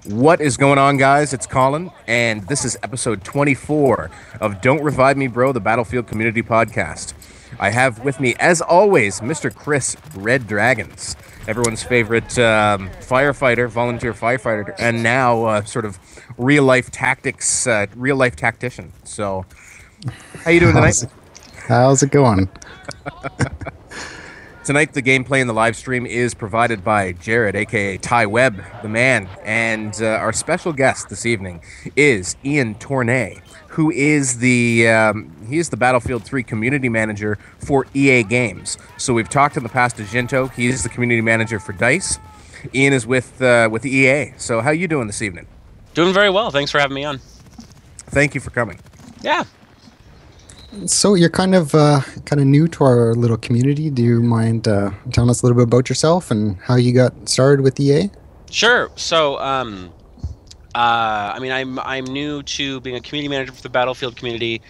What is going on, guys? It's Colin, and this is episode 24 of Don't Revive Me, Bro, the Battlefield Community Podcast. I have with me, as always, Mr. Chris Red Dragons, everyone's favorite firefighter, volunteer firefighter, and now sort of real-life tactics, real-life tactician. So, how you doing tonight? How's it going? Tonight, the gameplay in the live stream is provided by Jared, aka TyeWebb, the man, and our special guest this evening is Ian Tornay, who is the Battlefield 3 community manager for EA Games. So we've talked in the past to Jinto. He is the community manager for DICE. Ian is with EA. So how you doing this evening? Doing very well. Thanks for having me on. Thank you for coming. Yeah. So you're kind of new to our little community. Do you mind telling us a little bit about yourself and how you got started with EA? Sure. So, I mean, I'm new to being a community manager for the Battlefield community.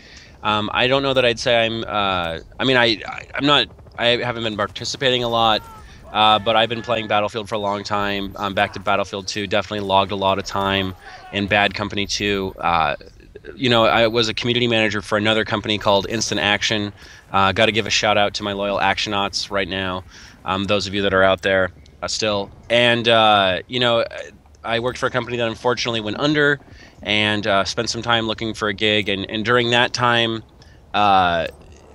I don't know that I'd say I'm not. I haven't been participating a lot, but I've been playing Battlefield for a long time. Back to Battlefield 2. Definitely logged a lot of time in Bad Company 2. I was a community manager for another company called Instant Action. Got to give a shout out to my loyal Actionauts right now, those of you that are out there still. And, I worked for a company that unfortunately went under and spent some time looking for a gig. And during that time,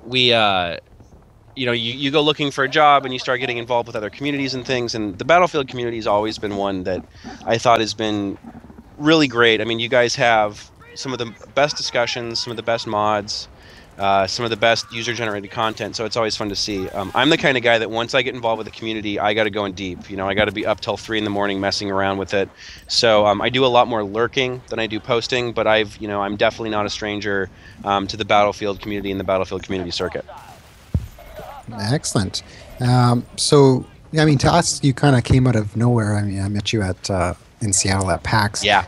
you go looking for a job and you start getting involved with other communities and things. And the Battlefield community has always been one that I thought has been really great. I mean, you guys have some of the best discussions, some of the best mods, some of the best user-generated content, so it's always fun to see. I'm the kind of guy that once I get involved with the community, I got to go in deep. I got to be up till 3 in the morning messing around with it. So I do a lot more lurking than I do posting, but I'm definitely not a stranger to the Battlefield community and the Battlefield community circuit. Excellent. So, I mean, to us, you kind of came out of nowhere. I mean, I met you in Seattle at PAX. Yeah.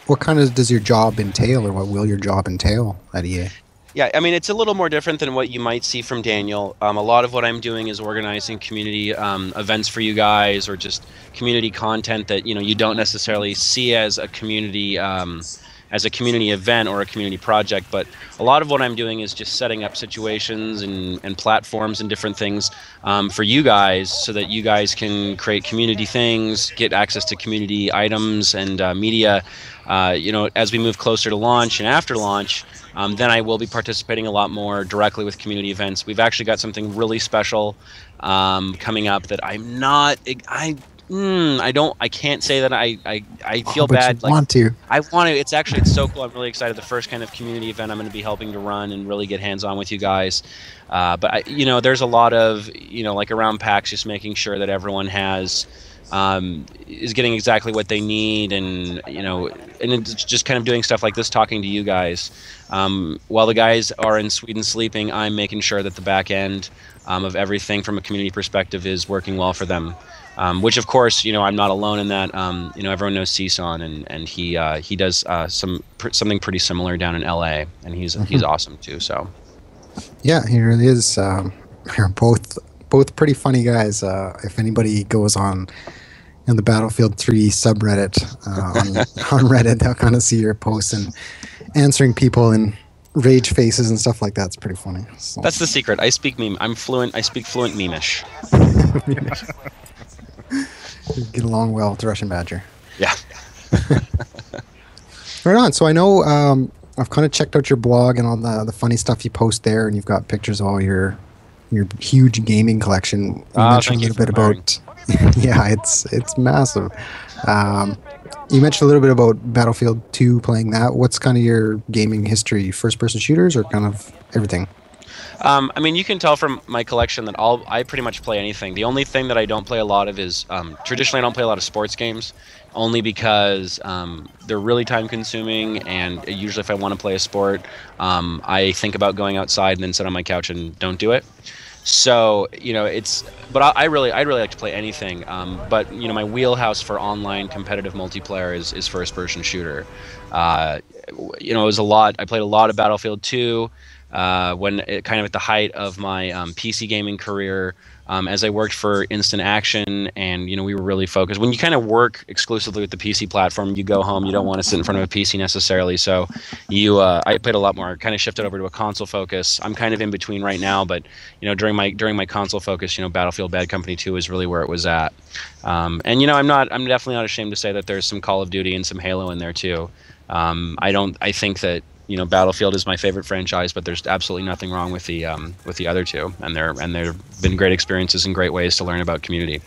What kind of does your job entail, or what will your job entail at EA? Yeah, I mean, it's a little more different than what you might see from Daniel. A lot of what I'm doing is organizing community events for you guys, or just community content that you don't necessarily see as a community event or a community project. But a lot of what I'm doing is just setting up situations and platforms and different things for you guys, so that you guys can create community things, get access to community items and media. As we move closer to launch and after launch, then I will be participating a lot more directly with community events. We've actually got something really special coming up that I'm not. I can't say that I feel bad. But you want to. I want to. It's so cool. I'm really excited. The first kind of community event I'm going to be helping to run and really get hands-on with you guys. But there's a lot of like around PAX, just making sure that everyone is getting exactly what they need, and and it's just kind of doing stuff like this, talking to you guys. While the guys are in Sweden sleeping, I'm making sure that the back end of everything from a community perspective is working well for them. Which, of course, I'm not alone in that. Everyone knows CSON, and he does something pretty similar down in LA, and he's awesome too. So, yeah, he really is. They're both pretty funny guys. If anybody goes on in the Battlefield 3 subreddit on Reddit, they'll kind of see your posts and answering people in rage faces and stuff like that. It's pretty funny. So. That's the secret. I speak meme. I'm fluent. I speak fluent memeish. Get along well with the Russian Badger. Yeah. Right on. So I know I've kind of checked out your blog and all the funny stuff you post there, and you've got pictures of all your huge gaming collection. You mentioned a little bit about. Yeah, it's massive. You mentioned a little bit about Battlefield 2, playing that. What's kind of your gaming history? First-person shooters, or kind of everything? I mean, you can tell from my collection that I pretty much play anything. The only thing that I don't play a lot of is, traditionally I don't play a lot of sports games, only because they're really time-consuming, and usually if I want to play a sport, I think about going outside and then sit on my couch and don't do it. So, but I really like to play anything. But, my wheelhouse for online competitive multiplayer is first-person shooter. It was a lot. I played a lot of Battlefield 2. When it kind of at the height of my PC gaming career, as I worked for Instant Action, and we were really focused. When you kind of work exclusively with the PC platform, you go home, you don't want to sit in front of a PC necessarily. So I played a lot more. Kind of shifted over to a console focus. I'm kind of in between right now, but during my console focus, Battlefield Bad Company 2 is really where it was at. And I'm definitely not ashamed to say that there's some Call of Duty and some Halo in there too. I think that Battlefield is my favorite franchise, but there's absolutely nothing wrong with the other two, and they've been great experiences and great ways to learn about community.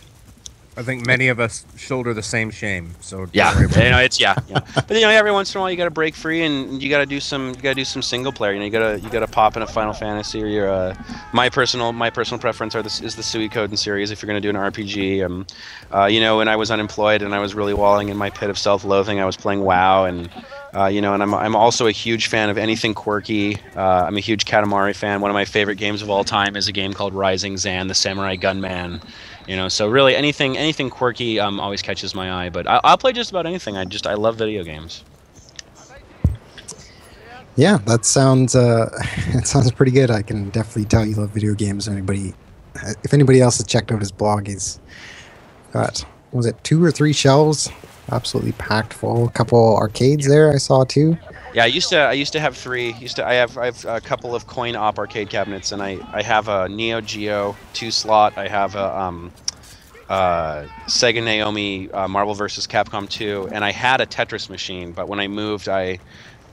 I think many of us shoulder the same shame. So yeah, But every once in a while you got to break free, and you got to do some single player. You got to pop in a Final Fantasy, or my personal preference is the Suikoden series. If you're going to do an RPG, when I was unemployed and I was really walling in my pit of self-loathing, I was playing WoW, and and I'm also a huge fan of anything quirky. I'm a huge Katamari fan. One of my favorite games of all time is a game called Rising Zan, the Samurai Gunman. So really anything quirky always catches my eye. But I'll play just about anything. I love video games. Yeah, that sounds pretty good. I can definitely tell you love video games. If anybody else has checked out his blog, he's got, was it 2 or 3 shelves? Absolutely packed full. A couple arcades there I saw too. Yeah, I used to have 3. I have a couple of coin op arcade cabinets, and I have a Neo Geo 2-slot. I have a Sega Naomi Marvel vs. Capcom 2, and I had a Tetris machine, but when I moved, I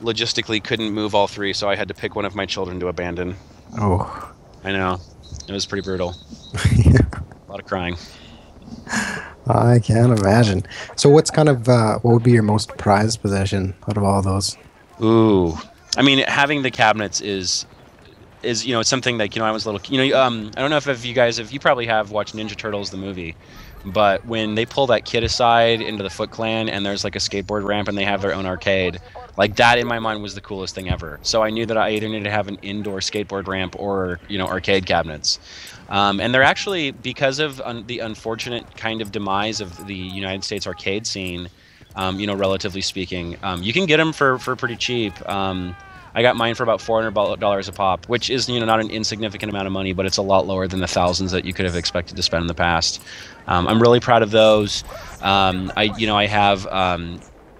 logistically couldn't move all 3, so I had to pick one of my children to abandon. Oh, I know, it was pretty brutal. Yeah. A lot of crying. I can't imagine. So what's what would be your most prized possession out of all those? Ooh, I mean, having the cabinets is it's something that I was a little I don't know if you probably have watched Ninja Turtles the movie, but when they pull that kid aside into the Foot Clan and there's like a skateboard ramp and they have their own arcade, like that in my mind was the coolest thing ever. So I knew that I either needed to have an indoor skateboard ramp or arcade cabinets. And they're actually, because of the unfortunate kind of demise of the United States arcade scene, relatively speaking, you can get them for pretty cheap. I got mine for about $400 a pop, which is not an insignificant amount of money, but it's a lot lower than the thousands that you could have expected to spend in the past. I'm really proud of those. I have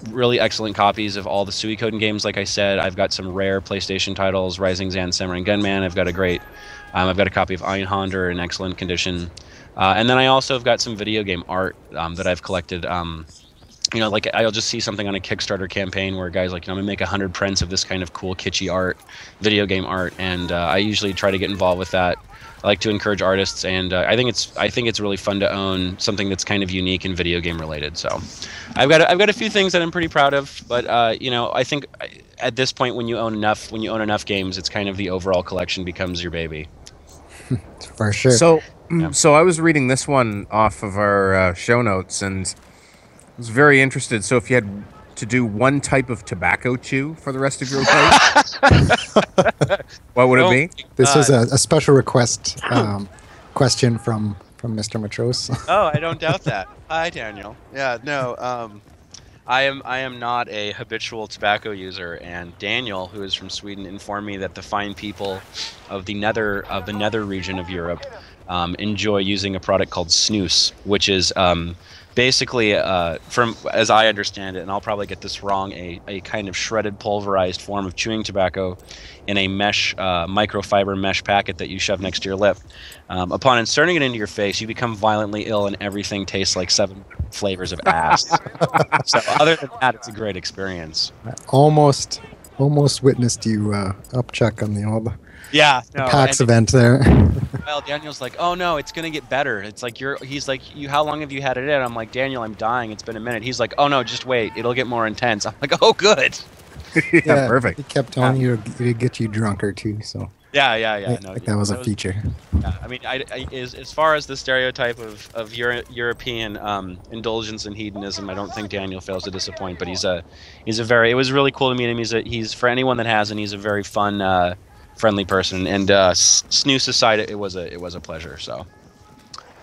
really excellent copies of all the Suikoden games. Like I said, I've got some rare PlayStation titles, Rising Zan, Samurai Gunman. I've got a copy of Einhander in excellent condition. And then I also have got some video game art that I've collected. Like I'll just see something on a Kickstarter campaign where a guy's like, I'm gonna make 100 prints of this kind of cool kitschy art, video game art, and I usually try to get involved with that. I like to encourage artists, and I think it's really fun to own something that's kind of unique and video game related. So I've got a few things that I'm pretty proud of, but I think at this point when you own enough games, it's kind of the overall collection becomes your baby. For sure. So I was reading this one off of our show notes, and I was very interested. So if you had to do one type of tobacco chew for the rest of your life, what would it be? This is a special request question from Mr. Matros. Oh, I don't doubt that. Hi, Daniel. Yeah, no, I am not a habitual tobacco user, and Daniel, who is from Sweden, informed me that the fine people of the nether region of Europe enjoy using a product called snus, which is basically, from as I understand it, and I'll probably get this wrong, a kind of shredded, pulverized form of chewing tobacco in a microfiber mesh packet that you shove next to your lip. Upon inserting it into your face, you become violently ill, and everything tastes like 7 flavors of ass. So other than that, it's a great experience. Almost witnessed you upchuck on the PAX event there. Well, Daniel's like, oh no, it's gonna get better. It's like he's like, how long have you had it in? I'm like, Daniel, I'm dying. It's been a minute. He's like, oh no, just wait. It'll get more intense. I'm like, oh good. Yeah, perfect. He kept telling you to get you drunker too. So yeah. No, that was a feature. Yeah, I mean, as far as the stereotype of European indulgence and hedonism, I don't think Daniel fails to disappoint. But it was really cool to meet him. He's for anyone that hasn't, he's a very fun, friendly person, and snooze aside, it was a pleasure. So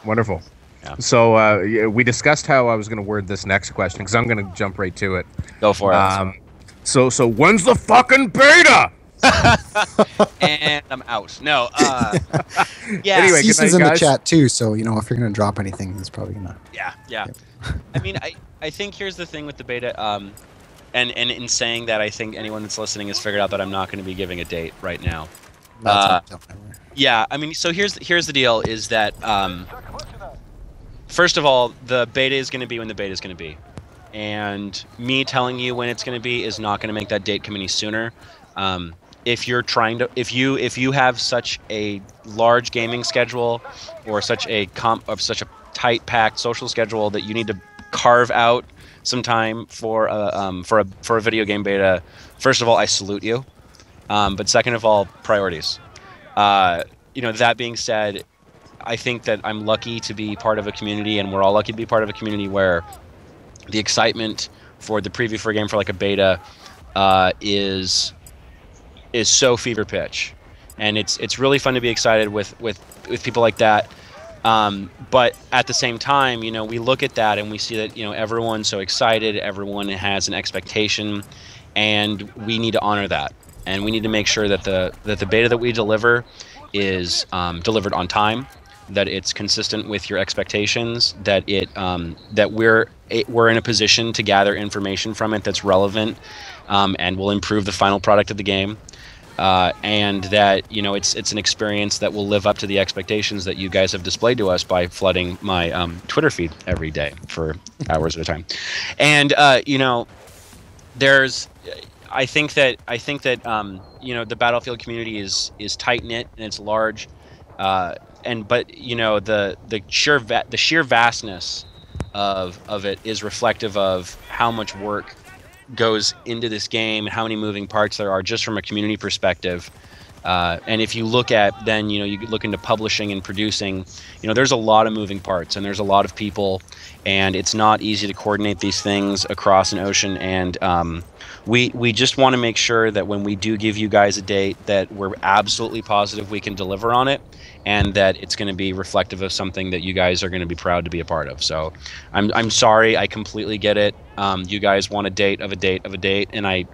wonderful. Yeah. So we discussed how I was going to word this next question, because I'm going to jump right to it. Go for it. So when's the fucking beta? And I'm out. No. Yeah. Anyway, good Cease's night, in the guys. chat too, so you know if you're gonna drop anything, he's probably gonna. Yeah. I mean, I think here's the thing with the beta. And in saying that, I think anyone that's listening has figured out that I'm not going to be giving a date right now. Yeah. I mean, so here's the deal: is that first of all, the beta is going to be when the beta is going to be, and me telling you when it's going to be is not going to make that date come any sooner. If you're trying to, if you have such a large gaming schedule, or such a tight packed social schedule that you need to carve out some time for a video game beta, first of all, I salute you. But second of all, priorities. That being said, I think that I'm lucky to be part of a community, and we're all lucky to be part of a community where the excitement for the preview for a game for like a beta is so fever pitch, and it's really fun to be excited with people like that. But at the same time, we look at that and we see that everyone's so excited, everyone has an expectation, and we need to honor that, and we need to make sure that the beta that we deliver is delivered on time, that it's consistent with your expectations, that we're in a position to gather information from it that's relevant, and will improve the final product of the game. And that it's an experience that will live up to the expectations that you guys have displayed to us by flooding my Twitter feed every day for hours at a time. And I think that the Battlefield community is tight knit and it's large, but the sheer vastness of it is reflective of how much work goes into this game, how many moving parts there are just from a community perspective. And if you look at then you look into publishing and producing, there's a lot of moving parts and there's a lot of people, and it's not easy to coordinate these things across an ocean. And we just want to make sure that when we do give you guys a date, that we're absolutely positive we can deliver on it, and that it's going to be reflective of something that you guys are going to be proud to be a part of. So I'm sorry, I completely get it. You guys want a date of a date of a date, and I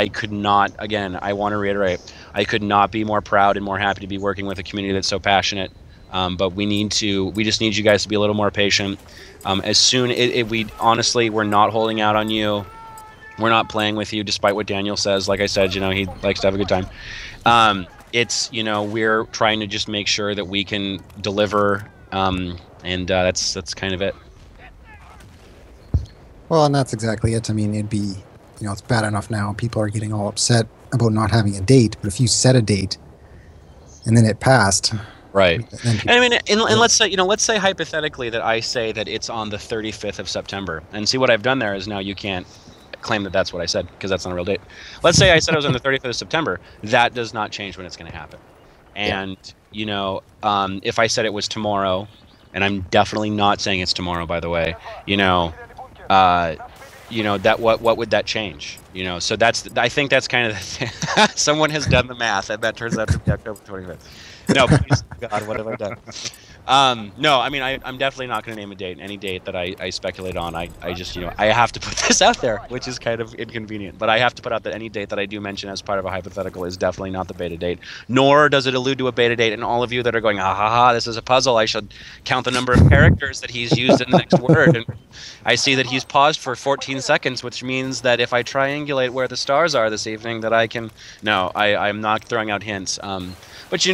could not, again, I want to reiterate, I could not be more proud and more happy to be working with a community that's so passionate. But we just need you guys to be a little more patient. We're not holding out on you. We're not playing with you, despite what Daniel says. Like I said, he likes to have a good time. We're trying to just make sure that we can deliver, and that's kind of it. Well, and that's exactly it. I mean, it'd be, it's bad enough now. People are getting all upset about not having a date, but if you set a date and then it passed, right? And let's say hypothetically that I say that it's on the 35th of September, and see what I've done there is now you can't claim that that's what I said, because that's not a real date. Let's say I said it was on the 35th of September. That does not change when it's going to happen. And if I said it was tomorrow, and I'm definitely not saying it's tomorrow, by the way, that what would that change? So I think that's kind of the thing. Someone has done the math, and that turns out to be October 25th. No, please, God, what have I done? No, I mean, I'm definitely not going to name a date. Any date that I speculate on, I just, I have to put this out there, which is kind of inconvenient. But I have to put out that any date that I do mention as part of a hypothetical is definitely not the beta date. Nor does it allude to a beta date. And all of you that are going, this is a puzzle, I should count the number of characters that he's used in the next word. And I see that he's paused for 14 seconds, which means that if I triangulate where the stars are this evening, that I can... No, I'm not throwing out hints. But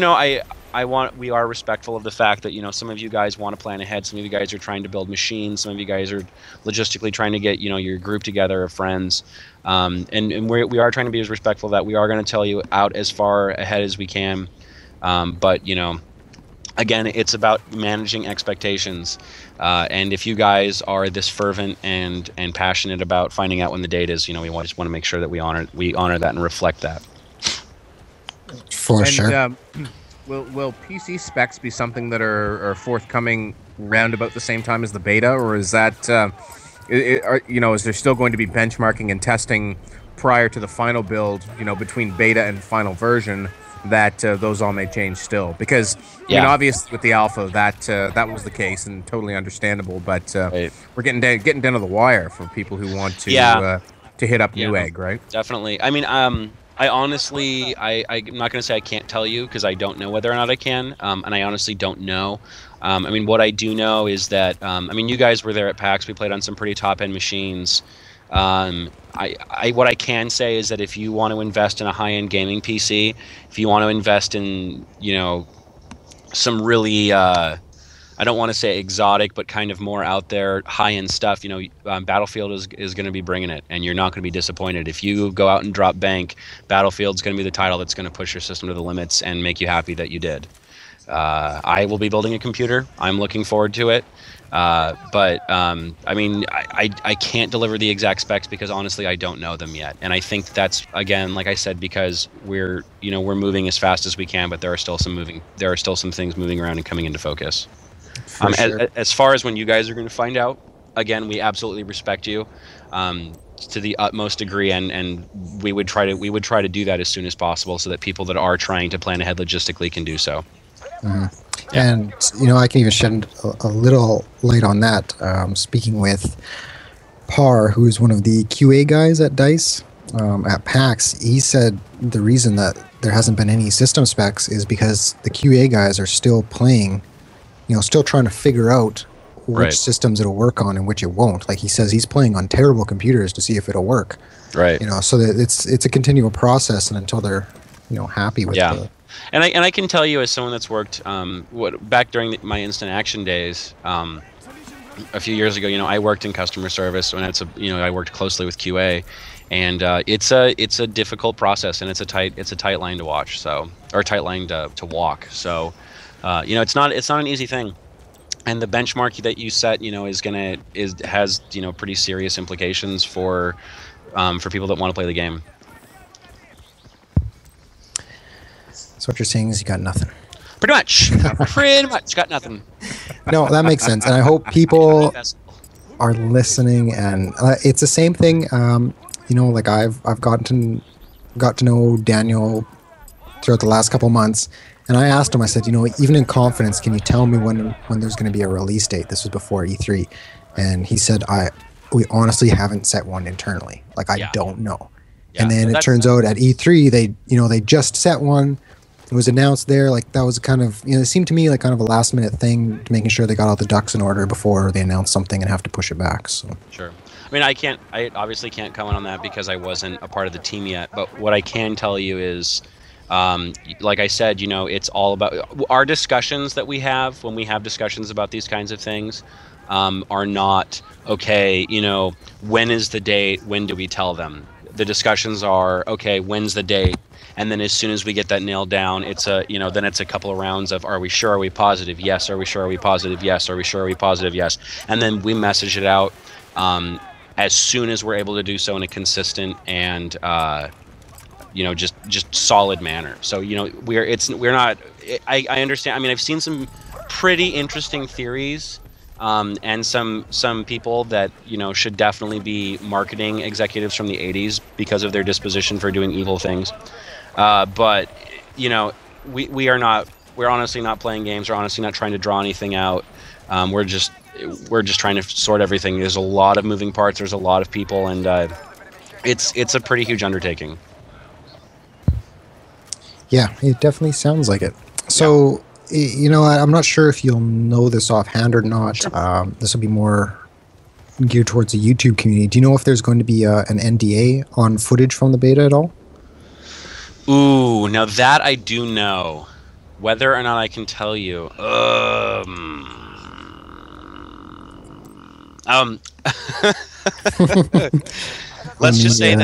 we are respectful of the fact that some of you guys want to plan ahead. Some of you guys are trying to build machines. Some of you guys are logistically trying to get your group together of friends. And we are trying to be as respectful of that. We are going to tell you out as far ahead as we can. But again, it's about managing expectations. And if you guys are this fervent and passionate about finding out when the date is, we just want to make sure that we honor that and reflect that. For sure. Will PC specs be something that are forthcoming round about the same time as the beta, or is that is there still going to be benchmarking and testing prior to the final build? Between beta and final version, that those all may change still, because obviously with the alpha that was the case and totally understandable. But right. We're getting down to the wire for people who want to hit up Newegg, right? Definitely. I mean, I honestly, I'm not going to say I can't tell you because I don't know whether or not I can, and I honestly don't know. I mean, what I do know is that, I mean, you guys were there at PAX. We played on some pretty top-end machines. What I can say is that if you want to invest in a high-end gaming PC, if you want to invest in, you know, some really, I don't want to say exotic, but kind of more out there, high-end stuff. You know, Battlefield is going to be bringing it, and you're not going to be disappointed. If you go out and drop bank, Battlefield's going to be the title that's going to push your system to the limits and make you happy that you did. I will be building a computer. I'm looking forward to it. I mean, I can't deliver the exact specs because honestly, I don't know them yet. And I think that's, again, like I said, because we're moving as fast as we can, but there are still some things moving around and coming into focus. Sure. As far as when you guys are going to find out, again, we absolutely respect you to the utmost degree, and we would try to do that as soon as possible so that people that are trying to plan ahead logistically can do so. Mm-hmm. Yeah. And you know, I can even shed a little light on that. Speaking with Par, who is one of the QA guys at DICE at PAX, he said the reason that there hasn't been any system specs is because the QA guys are still playing. You know, still trying to figure out which systems it'll work on and which it won't. Like he says, he's playing on terrible computers to see if it'll work. Right. You know, so that it's a continual process, and until they're, you know, happy with it. And I can tell you, as someone that's worked back during my instant action days, a few years ago, you know, I worked in customer service, and I worked closely with QA, and it's a difficult process, and it's a tight line to watch, so, or a tight line to walk. So. You know, it's not an easy thing, and the benchmark that you set, you know, has you know, pretty serious implications for people that want to play the game. So what you're saying is you got nothing. Pretty much got nothing. No, that makes sense, and I hope people are listening. And it's the same thing. You know, like I've got to know Daniel throughout the last couple months. And I asked him, I said, you know, even in confidence, can you tell me when there's going to be a release date? This was before E3. And he said, we honestly haven't set one internally. Like, I don't know. Yeah, and then it turns out at E3, they just set one. It was announced there. Like, that was kind of, you know, it seemed to me like kind of a last minute thing, making sure they got all the ducks in order before they announced something and have to push it back. So sure. I mean, I obviously can't comment on that because I wasn't a part of the team yet. But what I can tell you is, like I said, you know, it's all about our discussions that we have when we have discussions about these kinds of things are not, okay, you know, when is the date? When do we tell them? The discussions are, okay, when's the date? And then as soon as we get that nailed down, it's then it's a couple of rounds of, are we sure? Are we positive? Yes. Are we sure? Are we positive? Yes. Are we sure? Are we positive? Yes. And then we message it out as soon as we're able to do so in a consistent and you know, just solid manner. So, you know, we're not. I understand. I mean, I've seen some pretty interesting theories, and some people that, you know, should definitely be marketing executives from the '80s because of their disposition for doing evil things. But, you know, we are not. We're honestly not playing games. We're honestly not trying to draw anything out. We're just trying to sort everything. There's a lot of moving parts. There's a lot of people, and it's a pretty huge undertaking. Yeah, it definitely sounds like it. So, you know, I'm not sure if you'll know this offhand or not. Sure. This will be more geared towards the YouTube community. Do you know if there's going to be an NDA on footage from the beta at all? Ooh, now that I do know. Whether or not I can tell you. Let's just say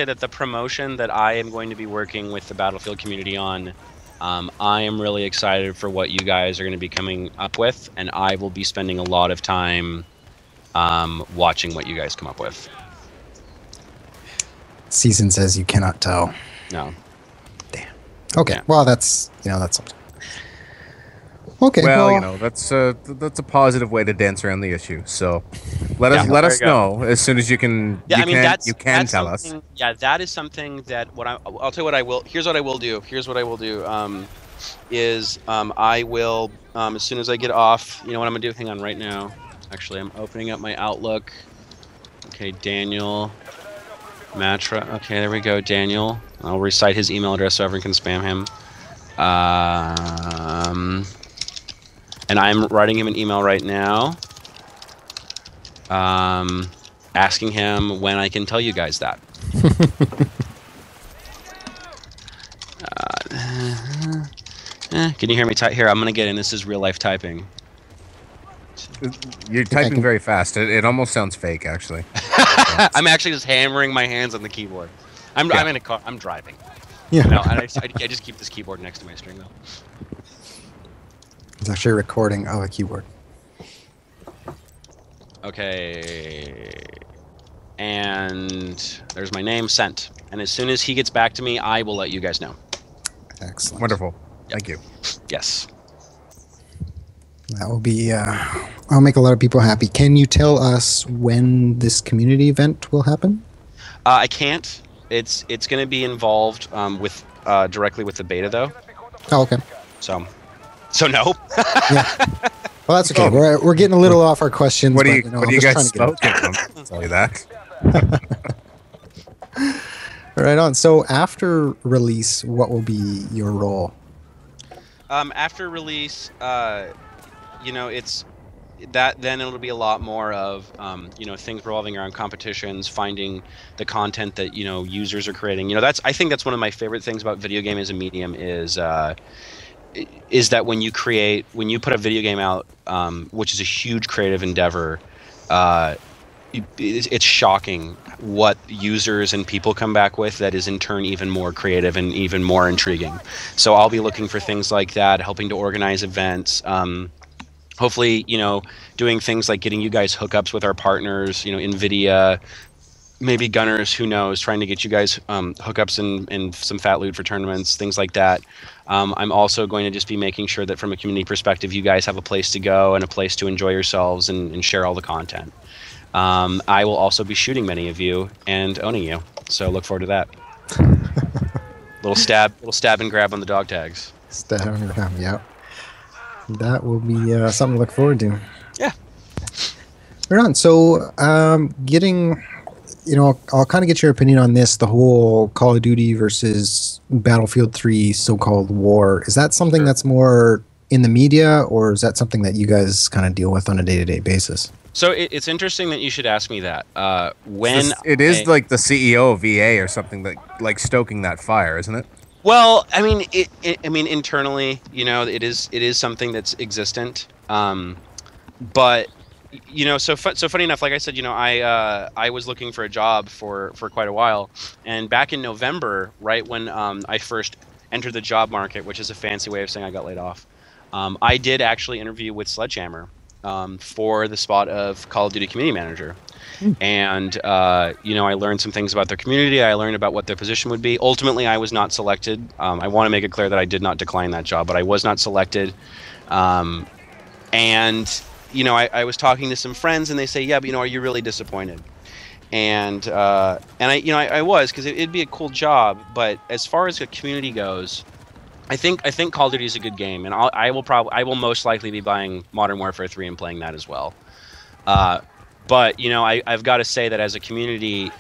that the promotion that I am going to be working with the Battlefield community on, I am really excited for what you guys are going to be coming up with, and I will be spending a lot of time watching what you guys come up with. Season says you cannot tell. No. Damn. Okay. Yeah. Well, that's something. Okay. Well, you know, that's a positive way to dance around the issue. So let us know as soon as you can. Yeah, you can tell us. Yeah, that is something that I'll tell you what I will. Here's what I will do. I will as soon as I get off. You know what I'm gonna do? Hang on, right now. Actually, I'm opening up my Outlook. Okay, Daniel. Matra. Okay, there we go, Daniel. I'll recite his email address so everyone can spam him. And I'm writing him an email right now, asking him when I can tell you guys that. Can you hear me type? Here, I'm going to get in. This is real life typing. You're typing very fast. It almost sounds fake, actually. I'm actually just hammering my hands on the keyboard. I'm in a car. I'm driving. Yeah. No, and I just keep this keyboard next to my string, though. It's actually recording a keyboard. Okay. And there's my name, sent. And as soon as he gets back to me, I will let you guys know. Excellent. Wonderful. Thank you. Yes. That will be, I'll make a lot of people happy. Can you tell us when this community event will happen? I can't. It's going to be involved with directly with the beta, though. Oh, okay. So no. Yeah. Well, that's okay. We're getting a little off our questions. What do but, you, you know, what do you guys smoke? I'll tell you that. Right on. So after release, what will be your role? After release, you know, it's that. Then it'll be a lot more of you know, things revolving around competitions, finding the content that, you know, users are creating. You know, I think that's one of my favorite things about video game as a medium is that when you put a video game out, which is a huge creative endeavor, it's shocking what users and people come back with that is in turn even more creative and even more intriguing. So I'll be looking for things like that, helping to organize events, hopefully, you know, doing things like getting you guys hookups with our partners, you know, NVIDIA, maybe Gunners, who knows, trying to get you guys hookups and some fat loot for tournaments, things like that. I'm also going to just be making sure that from a community perspective, you guys have a place to go and a place to enjoy yourselves and share all the content. I will also be shooting many of you and owning you, so look forward to that. little stab and grab on the dog tags. Stab and grab, yeah. That will be something to look forward to. Yeah. Right on. So, getting, you know, I'll kind of get your opinion on this, the whole Call of Duty versus Battlefield 3 so-called war. Is that something that's more in the media, or is that something that you guys kind of deal with on a day-to-day basis? So it's interesting that you should ask me that. It is like the CEO of EA or something that, like, stoking that fire, isn't it? Well, I mean, I mean, internally, you know, it is something that's existent. But you know, so funny enough, like I said, you know, I was looking for a job for quite a while, and back in November, right when I first entered the job market, which is a fancy way of saying I got laid off, I did actually interview with Sledgehammer for the spot of Call of Duty Community Manager. And, you know, I learned some things about their community. I learned about what their position would be. Ultimately, I was not selected. I want to make it clear that I did not decline that job, but I was not selected. And, you know, I was talking to some friends, and they say, yeah, but, you know, are you really disappointed? And I, you know, I was, because it'd be a cool job. But as far as the community goes, I think Call of Duty is a good game, and I will most likely be buying Modern Warfare 3 and playing that as well. But, you know, I've got to say that as a community,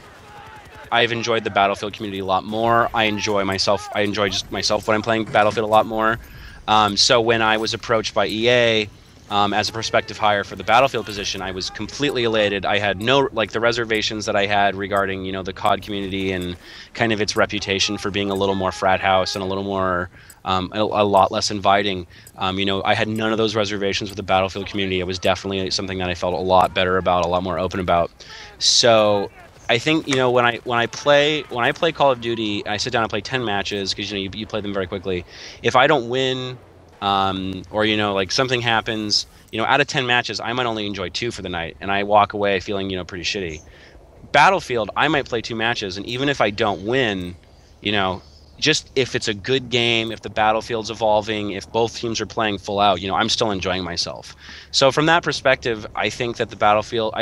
I've enjoyed the Battlefield community a lot more. I enjoy just myself when I'm playing Battlefield a lot more. So when I was approached by EA as a prospective hire for the Battlefield position, I was completely elated. I had no, like, the reservations that I had regarding, you know, the COD community and kind of its reputation for being a little more frat house and a little more a lot less inviting. You know, I had none of those reservations with the Battlefield community. It was definitely something that I felt a lot better about, a lot more open about. So I think, you know, when I play Call of Duty, I sit down and play 10 matches, because, you know, you play them very quickly. If I don't win, or, you know, like, something happens, you know, out of 10 matches, I might only enjoy 2 for the night, and I walk away feeling, you know, pretty shitty. Battlefield, I might play 2 matches, and even if I don't win, you know, just if it's a good game, if the Battlefield's evolving, if both teams are playing full out, you know, I'm still enjoying myself. So from that perspective, I think that Battlefield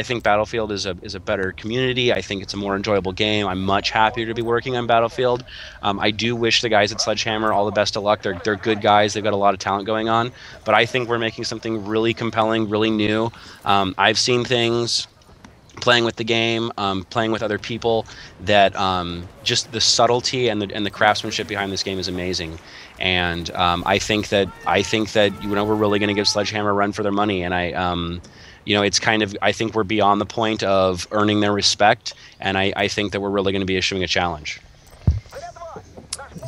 is a better community. I think it's a more enjoyable game. I'm much happier to be working on Battlefield. I do wish the guys at Sledgehammer all the best of luck. They're good guys. They've got a lot of talent going on. But I think we're making something really compelling, really new. I've seen things playing with the game, playing with other people, that just the subtlety and the craftsmanship behind this game is amazing. And I think that we're really going to give Sledgehammer a run for their money. And it's kind of, I think we're beyond the point of earning their respect, and I think that we're really going to be issuing a challenge.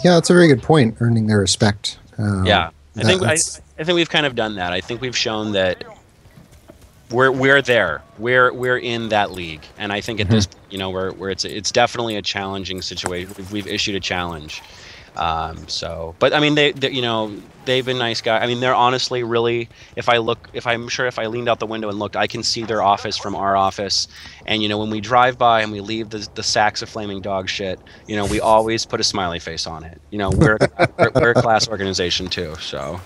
Yeah, that's a very good point. Earning their respect. I think we've kind of done that. I think we've shown that we're there. We're in that league, and I think at this, where it's definitely a challenging situation. We've issued a challenge. But I mean, they've been nice guys. I mean, they're honestly really. If I leaned out the window and looked, I can see their office from our office. And when we drive by and we leave the sacks of flaming dog shit, we always put a smiley face on it. We're a class organization too. So.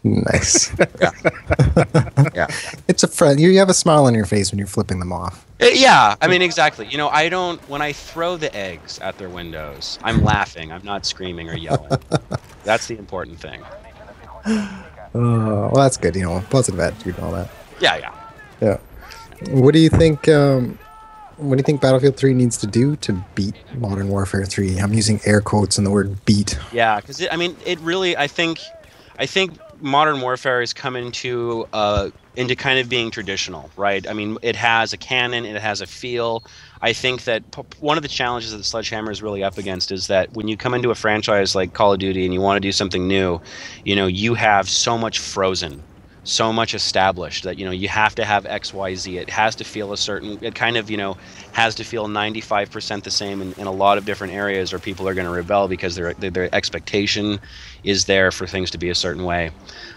Nice. Yeah. Yeah. It's a friend. You have a smile on your face when you're flipping them off. Yeah, I mean, exactly. I don't, when I throw the eggs at their windows, I'm laughing. I'm not screaming or yelling. That's the important thing. Well, that's good. Positive attitude and all that. Yeah. What do you think? What do you think Battlefield 3 needs to do to beat Modern Warfare 3? I'm using air quotes on the word "beat." Yeah, because it really. I think Modern Warfare has come into kind of being traditional, right? I mean, it has a canon, it has a feel. I think that one of the challenges that Sledgehammer is really up against is that when you come into a franchise like Call of Duty and you want to do something new, you have so much frozen, so much established that you have to have XYZ. It has to feel it kind of has to feel 95% the same in a lot of different areas, or people are going to rebel because their expectation is there for things to be a certain way.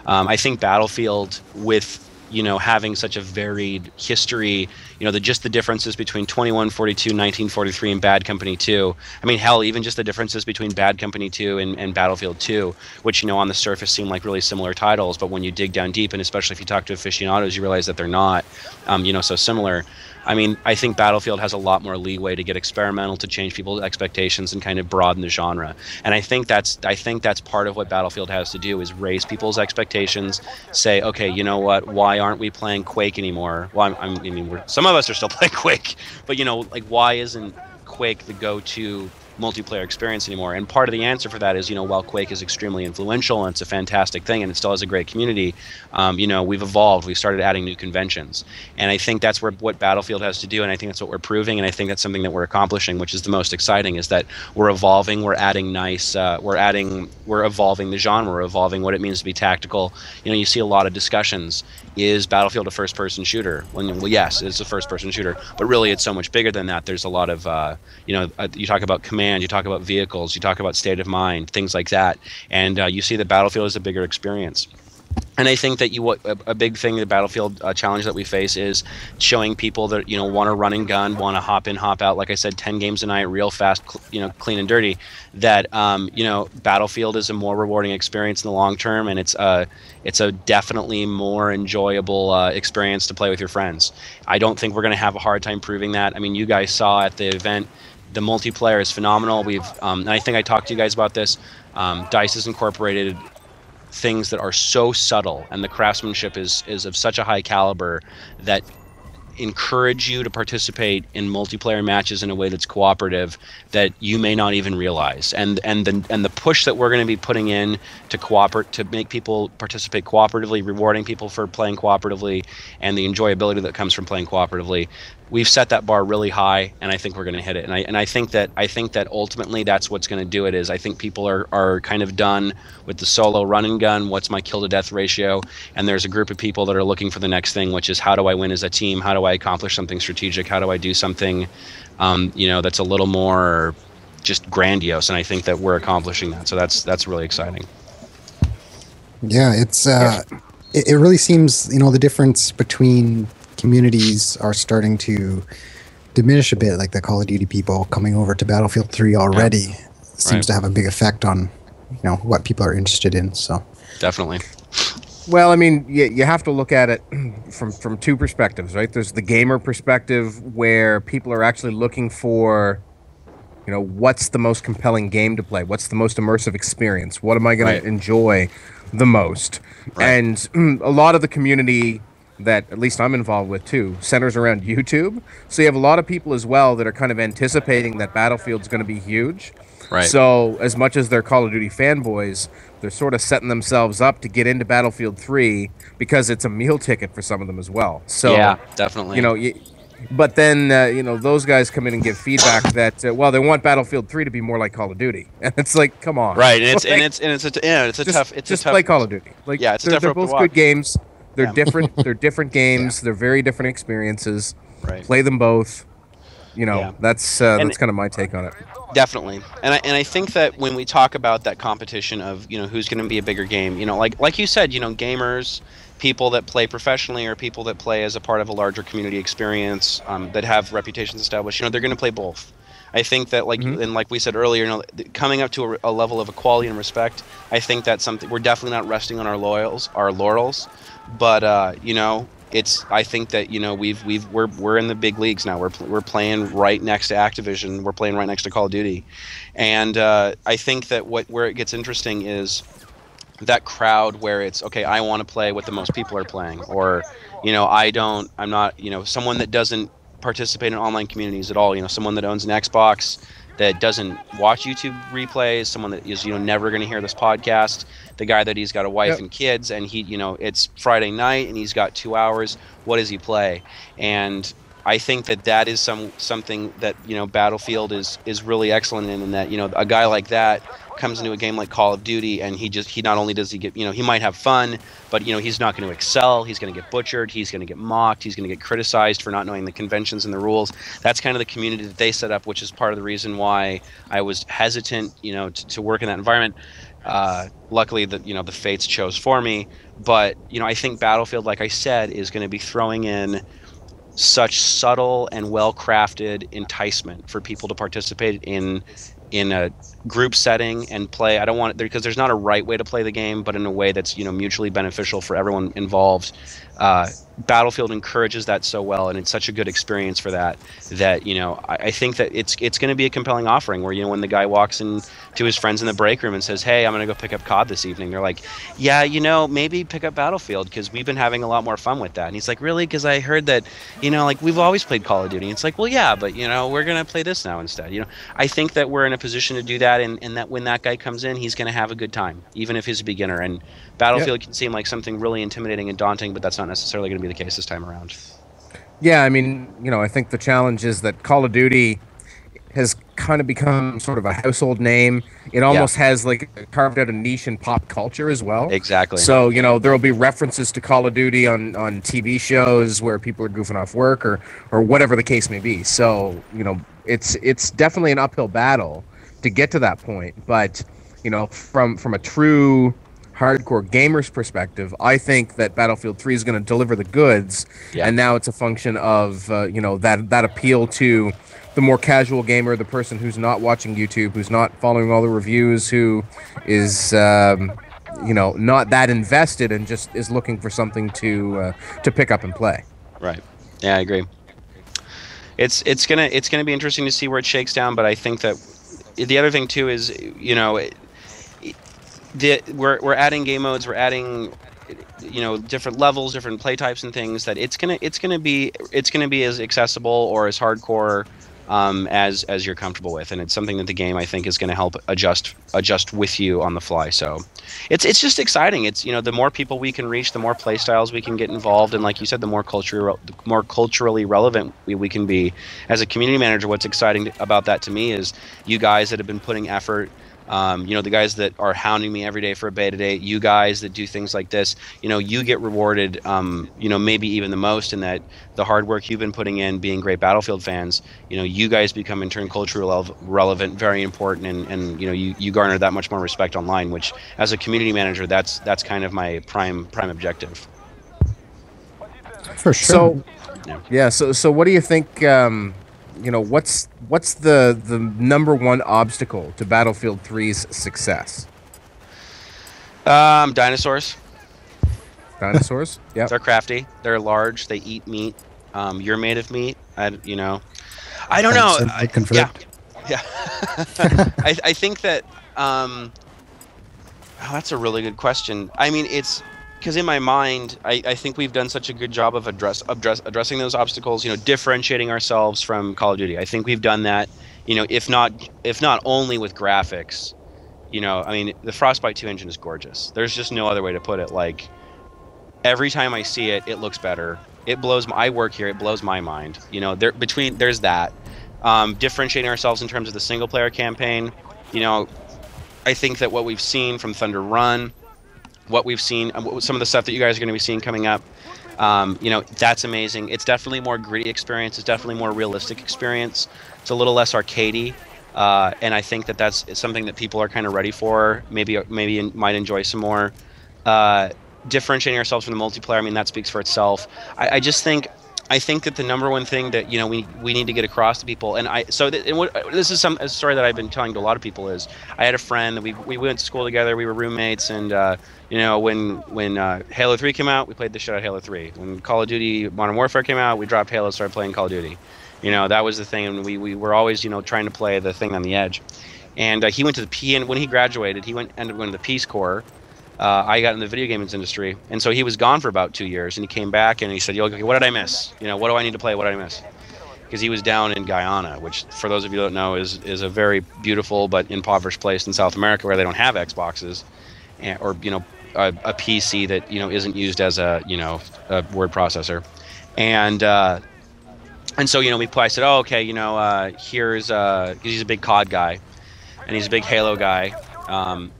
I think Battlefield, with having such a varied history, just the differences between 2142, 1943, and Bad Company 2. I mean, hell, even just the differences between Bad Company 2 and Battlefield 2, which on the surface seem like really similar titles, but when you dig down deep, and especially if you talk to aficionados, you realize that they're not, so similar. I mean, I think Battlefield has a lot more leeway to get experimental, to change people's expectations and kind of broaden the genre. And I think that's part of what Battlefield has to do, is raise people's expectations, say, okay, you know what, why aren't we playing Quake anymore? Well, some of us are still playing Quake, but why isn't Quake the go-to multiplayer experience anymore? And part of the answer for that is, while Quake is extremely influential and it's a fantastic thing and it still has a great community, we've evolved. We've started adding new conventions, and I think that's what Battlefield has to do, and I think that's what we're proving, and I think that's something that we're accomplishing, which is the most exciting, is that we're evolving, we're adding we're evolving the genre, we're evolving what it means to be tactical. You see a lot of discussions, is Battlefield a first-person shooter? Well, yes, it's a first-person shooter, but really it's so much bigger than that. There's a lot of you talk about command, you talk about vehicles, you talk about state of mind, things like that, and you see that Battlefield is a bigger experience. And I think that a big thing, the Battlefield challenge that we face, is showing people that want to run and gun, want to hop in, hop out. Like I said, 10 games a night, real fast, clean and dirty. That Battlefield is a more rewarding experience in the long term, and it's a definitely more enjoyable experience to play with your friends. I don't think we're going to have a hard time proving that. I mean, you guys saw at the event, the multiplayer is phenomenal. We've and I think I talked to you guys about this. DICE has incorporated things that are so subtle, and the craftsmanship is of such a high caliber that encourage you to participate in multiplayer matches in a way that's cooperative, that you may not even realize. And the push that we're going to be putting in to make people participate cooperatively, rewarding people for playing cooperatively, and the enjoyability that comes from playing cooperatively, we've set that bar really high, and I think we're going to hit it. And I think that ultimately that's what's going to do it. Is I think people are kind of done with the solo run and gun, what's my kill to death ratio, and there's a group of people that are looking for the next thing, which is, how do I win as a team? How do I accomplish something strategic? How do I do something that's a little more just grandiose? And I think that we're accomplishing that. So that's really exciting. Yeah, it's it really seems the difference between communities are starting to diminish a bit. Like the Call of Duty people coming over to Battlefield 3 already seems to have a big effect on what people are interested in. So definitely. Well, I mean, you have to look at it from two perspectives, right? There's the gamer perspective, where people are actually looking for, what's the most compelling game to play? What's the most immersive experience? What am I going to enjoy the most? Right. And a lot of the community that at least I'm involved with too centers around YouTube. So you have a lot of people as well that are kind of anticipating that Battlefield's going to be huge. Right. So as much as they're Call of Duty fanboys, they're sort of setting themselves up to get into Battlefield 3 because it's a meal ticket for some of them as well. So yeah, definitely. You know, but then you know, those guys come in and give feedback that well, they want Battlefield 3 to be more like Call of Duty, and it's like, come on, right? And it's like, it's a tough. It's just a tough, play Call of Duty. Like, yeah, it's a tough they're rope to both walk. good games. They're Yeah. different. They're different games. They're very different experiences. Right. Play them both. You know, Yeah. that's kind of my take on it. Definitely, and I think that when we talk about that competition of, you know, who's going to be a bigger game, you know, like you said, you know, gamers, people that play professionally or people that play as a part of a larger community experience, that have reputations established, you know, they're going to play both. I think that, like, and like we said earlier, you know, coming up to a level of equality and respect, I think that's something we're definitely not resting on our laurels, but you know, I think that, you know, we're in the big leagues now. We're playing right next to Activision. We're playing right next to Call of Duty, and I think that where it gets interesting is that crowd where it's okay. I want to play what the most people are playing, or, you know, I'm not, you know, someone that doesn't participate in online communities at all. You know, someone that owns an Xbox that doesn't watch YouTube replays, someone that is, you know, never going to hear this podcast, the guy that he's got a wife and kids, and he, you know, it's Friday night and he's got 2 hours. What does he play? And I think that is something that, you know, Battlefield is really excellent in, and that, you know, a guy like that comes into a game like Call of Duty and he not only does he get, you know, he might have fun, but, you know, he's not going to excel. He's going to get butchered. He's going to get mocked. He's going to get criticized for not knowing the conventions and the rules. That's kind of the community that they set up, which is part of the reason why I was hesitant, you know, to work in that environment. Luckily, you know, the fates chose for me. But, you know, I think Battlefield, like I said, is going to be throwing in such subtle and well-crafted enticement for people to participate in a group setting and play. I don't want it there because there's not a right way to play the game, but in a way that's, you know, mutually beneficial for everyone involved. Battlefield encourages that so well, and it's such a good experience for that, you know, I think that it's going to be a compelling offering where, you know, when the guy walks in to his friends in the break room and says, hey, I'm going to go pick up COD this evening, they're like, yeah, you know, maybe pick up Battlefield because we've been having a lot more fun with that. And he's like, really? Because I heard that, you know, like, we've always played Call of Duty. And it's like, well, yeah, but, you know, we're going to play this now instead. You know, I think that we're in a position to do that, and that when that guy comes in, he's going to have a good time, even if he's a beginner. And Battlefield can seem like something really intimidating and daunting, but that's not necessarily going to be the case this time around. Yeah, I mean, you know, I think the challenge is that Call of Duty has kind of become sort of a household name. It almost has like carved out a niche in pop culture as well. Exactly. So, you know, there will be references to Call of Duty on TV shows where people are goofing off work or whatever the case may be. So, you know, it's definitely an uphill battle to get to that point. But, you know, from a true hardcore gamer's perspective, I think that Battlefield 3 is going to deliver the goods, and now it's a function of you know, that appeal to the more casual gamer, the person who's not watching YouTube, who's not following all the reviews, who is you know, not that invested and just is looking for something to pick up and play. Right. Yeah, I agree. It's gonna be interesting to see where it shakes down, but I think that the other thing too is, you know, we're adding game modes, we're adding, you know, different levels, different play types and things, that it's gonna be as accessible or as hardcore as you're comfortable with, and it's something that the game, I think, is going to help adjust with you on the fly. So it's just exciting. It's, you know, the more people we can reach, the more play styles we can get involved, and like you said, the more culturally relevant we can be as a community manager. What's exciting about that to me is you guys that have been putting effort. You know, the guys that are hounding me every day for a beta day, you guys that do things like this, you know, you get rewarded, you know, maybe even the most, in that the hard work you've been putting in, being great Battlefield fans, you know, you guys become in turn culturally relevant, very important, and you know, you garner that much more respect online, which as a community manager, that's kind of my prime objective. For sure. So what do you think? You know, what's the number one obstacle to Battlefield 3's success? Dinosaurs. Dinosaurs? Yeah. They're crafty. They're large. They eat meat. You're made of meat. You know, I don't know. Yeah. I think that. Oh, that's a really good question. I mean, it's because in my mind, I think we've done such a good job of addressing those obstacles, differentiating ourselves from Call of Duty. I think we've done that, if not only with graphics, I mean, the Frostbite 2 engine is gorgeous. There's just no other way to put it. Like, every time I see it, it looks better. I work here, it blows my mind. There's that. Differentiating ourselves in terms of the single player campaign. I think that what we've seen from Thunder Run, what we've seen, some of the stuff that you guys are going to be seeing coming up, that's amazing. It's definitely more gritty experience. It's definitely more realistic experience. It's a little less arcadey, and I think that that's something that people are kind of ready for. Maybe might enjoy some more. Differentiating ourselves from the multiplayer, I mean, that speaks for itself. I think that the number one thing that we need to get across to people, this is a story that I've been telling to a lot of people, is I had a friend that we went to school together, we were roommates, and when Halo 3 came out, we played the shit out of Halo 3. When Call of Duty Modern Warfare came out, we dropped Halo, started playing Call of Duty. That was the thing, and we were always trying to play the thing on the edge. And he went to the P, and when he graduated, ended up going to the Peace Corps. I got in the video games industry, and so he was gone for about 2 years, and he came back and he said, okay, what did I miss? What do I need to play? What did I miss? Because he was down in Guyana, which, for those of you who don't know, is a very beautiful but impoverished place in South America where they don't have Xboxes, or a PC that isn't used as a word processor, and so I said, oh, okay, here's because he's a big COD guy, and he's a big Halo guy.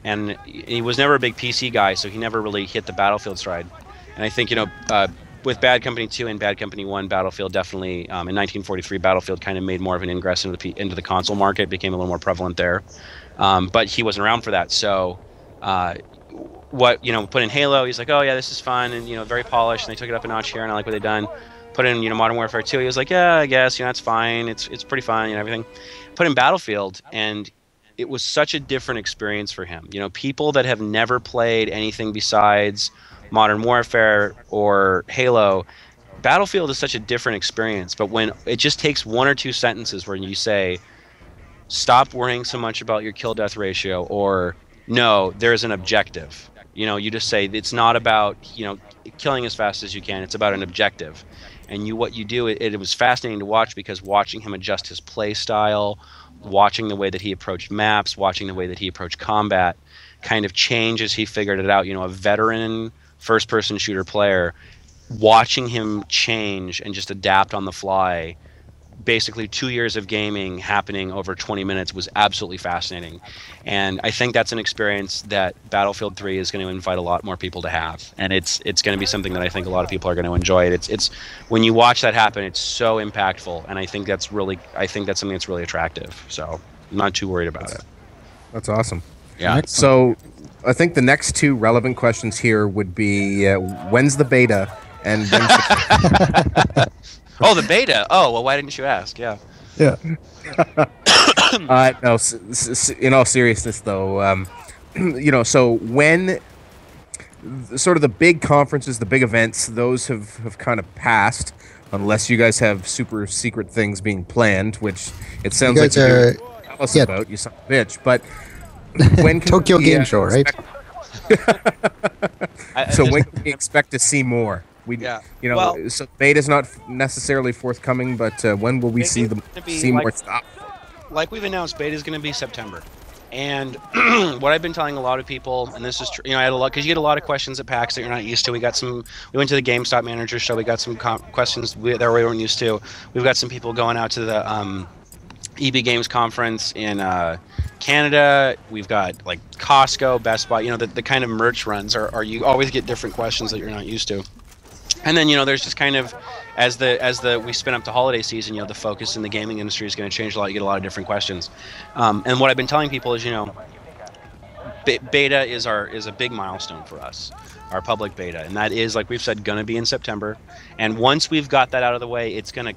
And he was never a big PC guy, so he never really hit the Battlefield stride. And I think, with Bad Company 2 and Bad Company 1, Battlefield definitely, in 1943, Battlefield kind of made more of an ingress into the console market, became a little more prevalent there. But he wasn't around for that. So, put in Halo, he's like, oh yeah, this is fun, and, very polished, and they took it up a notch here, and I like what they've done. Put in, Modern Warfare 2, he was like, yeah, I guess, it's fine, it's pretty fun, everything. Put in Battlefield, and it was such a different experience for him. People that have never played anything besides Modern Warfare or Halo, Battlefield is such a different experience. But when it just takes one or two sentences where you say, stop worrying so much about your kill-death ratio, or no, there's an objective. You just say, it's not about, killing as fast as you can. It's about an objective. And what you do, it was fascinating to watch, because watching him adjust his play style, watching the way that he approached maps, watching the way that he approached combat, kind of change as he figured it out. A veteran first-person shooter player, watching him change and just adapt on the fly. Basically 2 years of gaming happening over 20 minutes was absolutely fascinating. And I think that's an experience that Battlefield 3 is going to invite a lot more people to have. And it's going to be something that I think a lot of people are going to enjoy. It's when you watch that happen, it's so impactful, and I think that's something that's really attractive. So I'm not too worried about it. That's awesome. Yeah. So I think the next two relevant questions here would be, when's the beta, and when's the Oh, the beta. Oh, well, why didn't you ask? Yeah. Yeah. No, in all seriousness, though, so when sort of the big conferences, the big events, those have kind of passed, unless you guys have super secret things being planned, which it sounds like you tell us about, you son of a bitch. But when can Tokyo Game Show, right? So when can we expect to see more? So beta's not necessarily forthcoming, but when will we see more stuff? Like we've announced, beta is going to be September. And what I've been telling a lot of people, and this is true, I had a lot, because you get a lot of questions at PAX that you're not used to. We went to the GameStop manager show. We got some questions that we weren't used to. We've got some people going out to the EB Games conference in Canada. We've got like Costco, Best Buy. The kind of merch runs are you always get different questions that you're not used to. And then there's just kind of as we spin up to holiday season, the focus in the gaming industry is going to change a lot. You get a lot of different questions, and what I've been telling people is beta is a big milestone for us, our public beta, and that is, like we've said, going to be in September. And once we've got that out of the way, it's gonna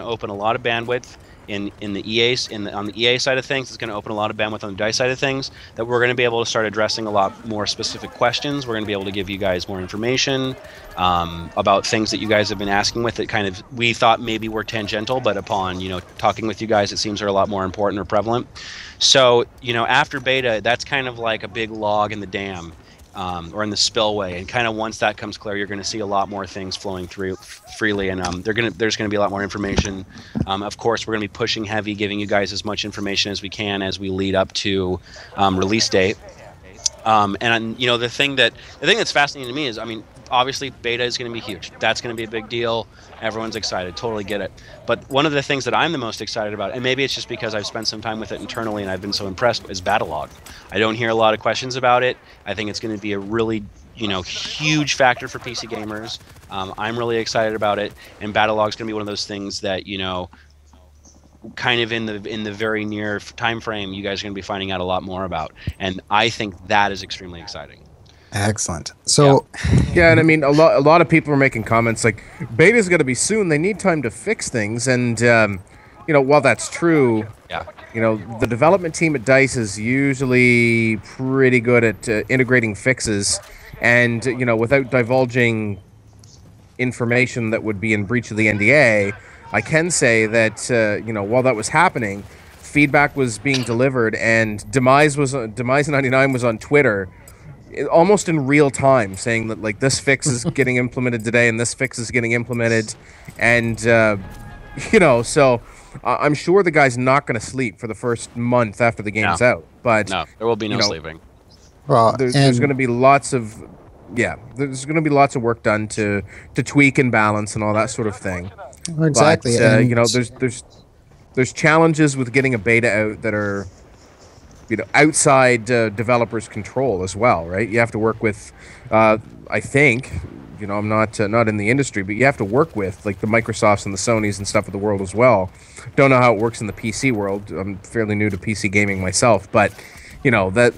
open a lot of bandwidth on the EA side of things. It's going to open a lot of bandwidth on the DICE side of things, that we're going to be able to start addressing a lot more specific questions. We're going to be able to give you guys more information about things that you guys have been asking with, that kind of we thought maybe were tangential, but upon talking with you guys, it seems they're a lot more important or prevalent. So after beta, that's kind of like a big log in the dam. or in the spillway. And kind of once that comes clear, you're going to see a lot more things flowing through freely, and there's going to be a lot more information. Of course, we're going to be pushing heavy, giving you guys as much information as we can as we lead up to release date. And you know, the thing that's fascinating to me is, I mean, obviously beta is going to be huge. That's going to be a big deal. Everyone's excited. Totally get it. But one of the things that I'm the most excited about, and maybe it's just because I've spent some time with it internally and I've been so impressed, is Battlelog. I don't hear a lot of questions about it. I think it's going to be a really, you know, huge factor for PC gamers. I'm really excited about it, and Battlelog is going to be one of those things that, you know, kind of in the very near time frame, you guys are going to be finding out a lot more about, and I think that is extremely exciting. Excellent. So, yeah, and I mean, a lot of people are making comments like, beta's going to be soon. They need time to fix things, and you know, while that's true, you know, the development team at DICE is usually pretty good at integrating fixes, and you know, without divulging information that would be in breach of the NDA, I can say that you know, while that was happening, feedback was being delivered, and Demise99 was on Twitter almost in real time saying that, like, this fix is getting implemented today and this fix is getting implemented, and you know, so I'm sure the guy's not going to sleep for the first month after the game's out, but no, there will be no sleeping. Well, there's going to be lots of there's going to be lots of work done to tweak and balance and all that sort of thing. Exactly. But, you know, there's challenges with getting a beta out that are, you know, outside developers' control as well, right? You have to work with, I think, you know, I'm not in the industry, but you have to work with, like, the Microsofts and the Sonys and stuff of the world as well. Don't know how it works in the PC world. I'm fairly new to PC gaming myself, but, you know, that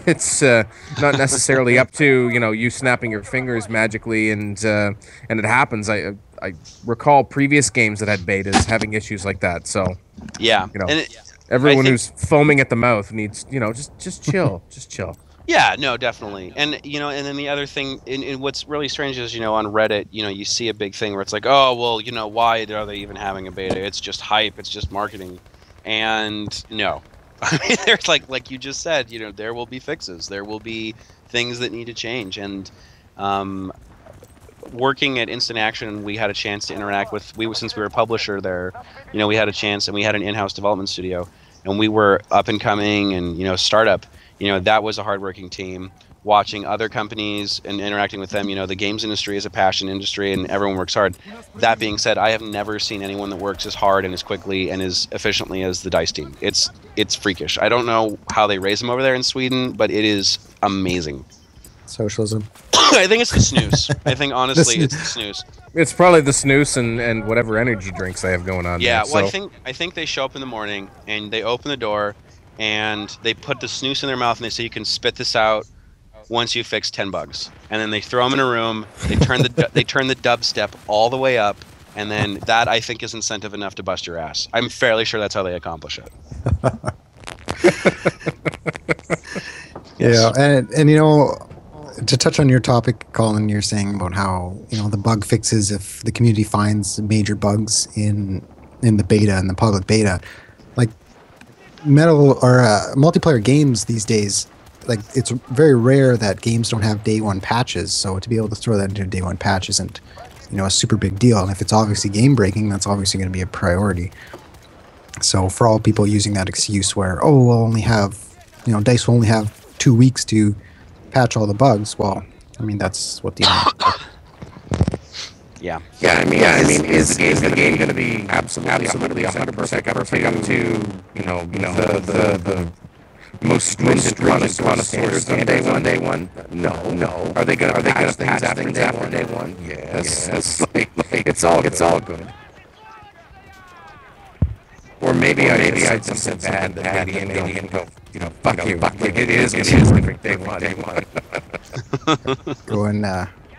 it's not necessarily up to, you know, you snapping your fingers magically and it happens. I recall previous games that had betas having issues like that. So yeah, you know, everyone who's foaming at the mouth needs, you know, just chill, just chill. Yeah, no, definitely. And, you know, and then the other thing, and what's really strange is, you know, on Reddit, you know, you see a big thing where it's like, oh, well, you know, why are they even having a beta? It's just hype. It's just marketing. And no, I mean, there's like you just said, you know, there will be fixes. There will be things that need to change. And working at Instant Action, we had a chance to interact with, since we were a publisher there, you know, we had a chance, and we had an in-house development studio, and we were up and coming and, you know, startup. You know, that was a hardworking team. Watching other companies and interacting with them, you know, the games industry is a passion industry and everyone works hard. That being said, I have never seen anyone that works as hard and as quickly and as efficiently as the DICE team. It's freakish. I don't know how they raise them over there in Sweden, but it is amazing. Socialism. I think it's the snooze. I think, honestly, it's the snooze. It's probably the snooze and whatever energy drinks they have going on. Yeah, there, well, so. I think they show up in the morning and they open the door and they put the snooze in their mouth and they say, you can spit this out once you fix 10 bugs. And then they throw them in a room, they turn the dubstep all the way up, and then that, I think, is incentive enough to bust your ass. I'm fairly sure that's how they accomplish it. Yeah, and you know, to touch on your topic, Colin, you're saying about how, you know, the bug fixes, if the community finds major bugs in the beta and the public beta, like multiplayer games these days, like, it's very rare that games don't have day one patches. So to be able to throw that into a day one patch isn't, you know, a super big deal. And if it's obviously game breaking, that's obviously going to be a priority. So for all people using that excuse where, oh, we'll only have, you know, DICE will only have 2 weeks to patch all the bugs. Well, I mean, that's what the Yeah. I mean, is the game going to be absolutely 100% perfect to, you know, the most stringent connoisseurs on day one? No. Are they going to patch things after day one? Yes. Like, it's all good. Or maybe I just said bad and go, you know, fuck you. It is perfect day one. Going,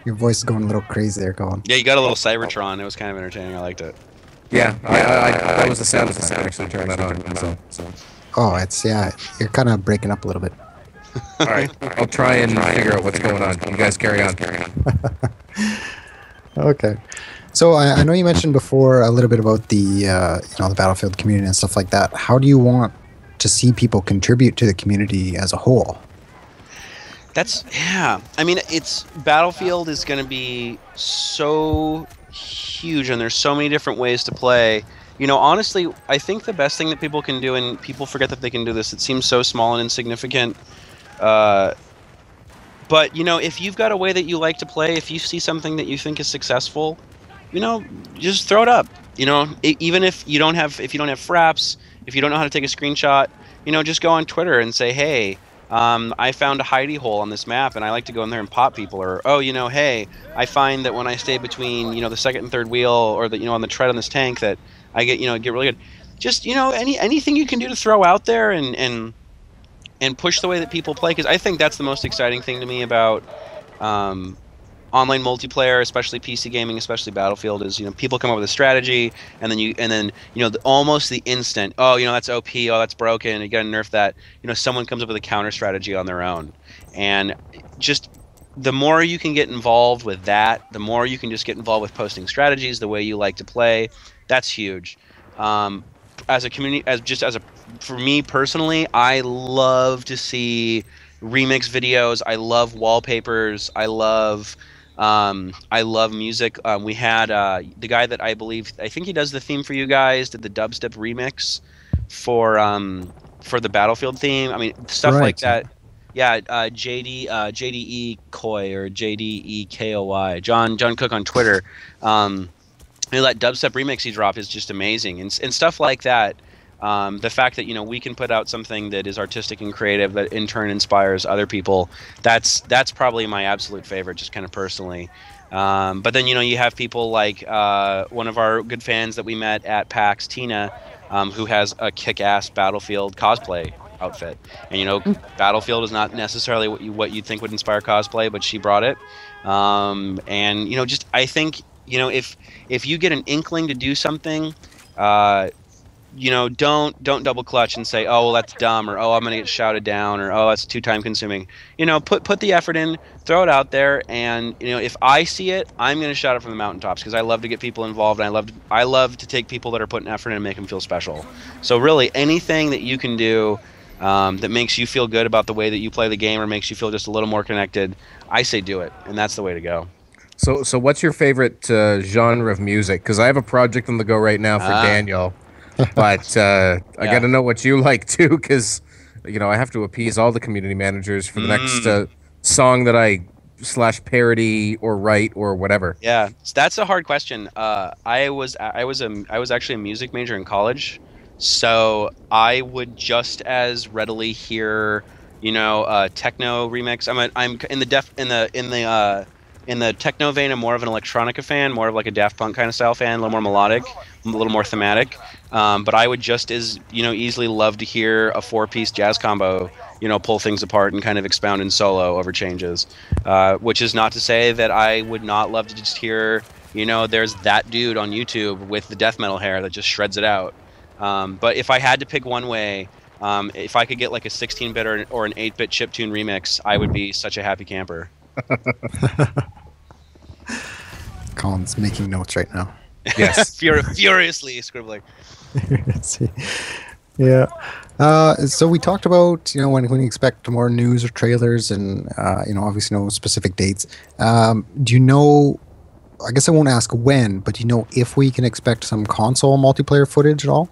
your voice is going a little crazy there, Colin. Yeah, you got a little Cybertron. It was kind of entertaining. I liked it. Yeah, that was the sound of the sound. Actually, turn that on. So. Oh, you're kind of breaking up a little bit. All right, I'll try and figure out what's going on. You guys carry on. Okay. So I know you mentioned before a little bit about the you know, the Battlefield community and stuff like that. How do you want to see people contribute to the community as a whole? Yeah. I mean, Battlefield is going to be so huge, and there's so many different ways to play. You know, honestly, I think the best thing that people can do, and people forget that they can do this, it seems so small and insignificant. But you know, if you've got a way that you like to play, if you see something that you think is successful, you know, just throw it up. You know, even if you don't have fraps, if you don't know how to take a screenshot, you know, just go on Twitter and say, hey, I found a hidey hole on this map, and I like to go in there and pop people. Or, oh, you know, hey, I find that when I stay between, you know, the second and third wheel, or the, you know, on the tread on this tank, that I get, you know, get really good. Just, you know, anything you can do to throw out there and push the way that people play, because I think that's the most exciting thing to me about online multiplayer, especially PC gaming, especially Battlefield, is, you know, people come up with a strategy, and then you know, almost the instant, oh, you know, that's OP, oh, that's broken, you gotta nerf that. You know, someone comes up with a counter strategy on their own, and just the more you can get involved with that, the more you can just get involved with posting strategies the way you like to play. That's huge. As a community, for me personally, I love to see remix videos. I love wallpapers. I love music. We had the guy that I think he does the theme for you guys, did the dubstep remix for the Battlefield theme. I mean, stuff like that. Yeah, JDE Koi, or JDEKOY, John Cook on Twitter. You know, that dubstep remix he dropped is just amazing, and stuff like that. The fact that, you know, we can put out something that is artistic and creative that in turn inspires other people, that's probably my absolute favorite, just kind of personally. But then, you know, you have people like one of our good fans that we met at PAX, Tina, who has a kick-ass Battlefield cosplay outfit. And, you know, Battlefield is not necessarily what you'd think would inspire cosplay, but she brought it. And, you know, just, I think, you know, if you get an inkling to do something, you know, don't double clutch and say, oh, well, that's dumb, or oh, I'm gonna get shouted down, or oh, that's too time consuming. You know, put the effort in, throw it out there, and, you know, if I see it, I'm gonna shout it from the mountaintops, because I love to get people involved, and I love to take people that are putting effort in and make them feel special. So really, anything that you can do that makes you feel good about the way that you play the game, or makes you feel just a little more connected, I say do it, and that's the way to go. So what's your favorite genre of music? Because I have a project on the go right now for Daniel, but I got to know what you like too, because, you know, I have to appease all the community managers for the next song that I /parody or write or whatever. Yeah, that's a hard question. I was actually a music major in college, so I would just as readily hear, you know, techno remix. I'm in the techno vein. I'm more of an electronica fan, more of like a Daft Punk kind of style fan, a little more melodic, a little more thematic. But I would just as, you know, easily love to hear a 4-piece jazz combo, you know, pull things apart and kind of expound in solo over changes. Which is not to say that I would not love to just hear, you know, there's that dude on YouTube with the death metal hair that just shreds it out. But if I had to pick one way, if I could get like a 16-bit or an 8-bit chiptune remix, I would be such a happy camper. Colin's making notes right now. Yes. Furiously scribbling. Let's see. Yeah. So we talked about, you know, when you expect more news or trailers, and you know, obviously no specific dates. Do you know, I guess I won't ask when, but do you know if we can expect some console multiplayer footage at all?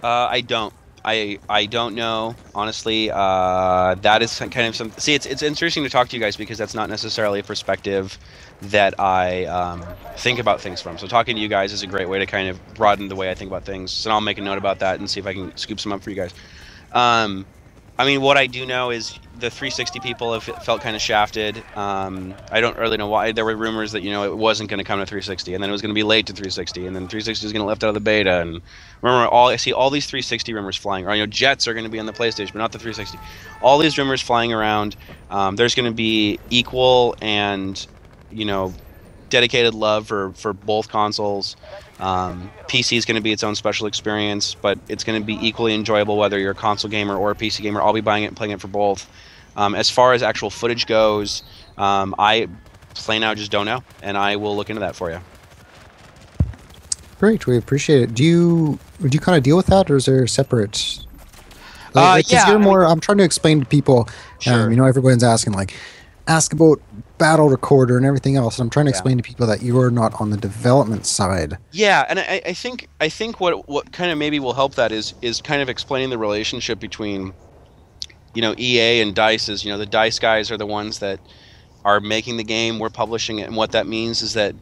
I don't. I don't know, honestly. That is kind of some. See, it's interesting to talk to you guys, because that's not necessarily a perspective that I think about things from. So talking to you guys is a great way to kind of broaden the way I think about things. So I'll make a note about that and see if I can scoop some up for you guys. I mean, what I do know is the 360 people have felt kind of shafted. I don't really know why. There were rumors that, you know, it wasn't going to come to 360, and then it was going to be late to 360, and then 360 is going to left out of the beta. And remember, I see all these 360 rumors flying around. You know, Jets are going to be on the PlayStation, but not the 360. All these rumors flying around. There's going to be equal and, you know, dedicated love for both consoles. PC is going to be its own special experience, but it's going to be equally enjoyable whether you're a console gamer or a PC gamer. I'll be buying it and playing it for both. As far as actual footage goes, I plain out just don't know, and I will look into that for you. Great, we appreciate it. Do you kind of deal with that, or is there separate? Because you're more. I'm trying to explain to people. Sure. Everyone's asking ask about battle recorder and everything else. And I'm trying to explain to people that you are not on the development side. Yeah, and I think what kind of maybe will help that is kind of explaining the relationship between, EA and DICE. Is the DICE guys are the ones that are making the game, we're publishing it, and what that means is that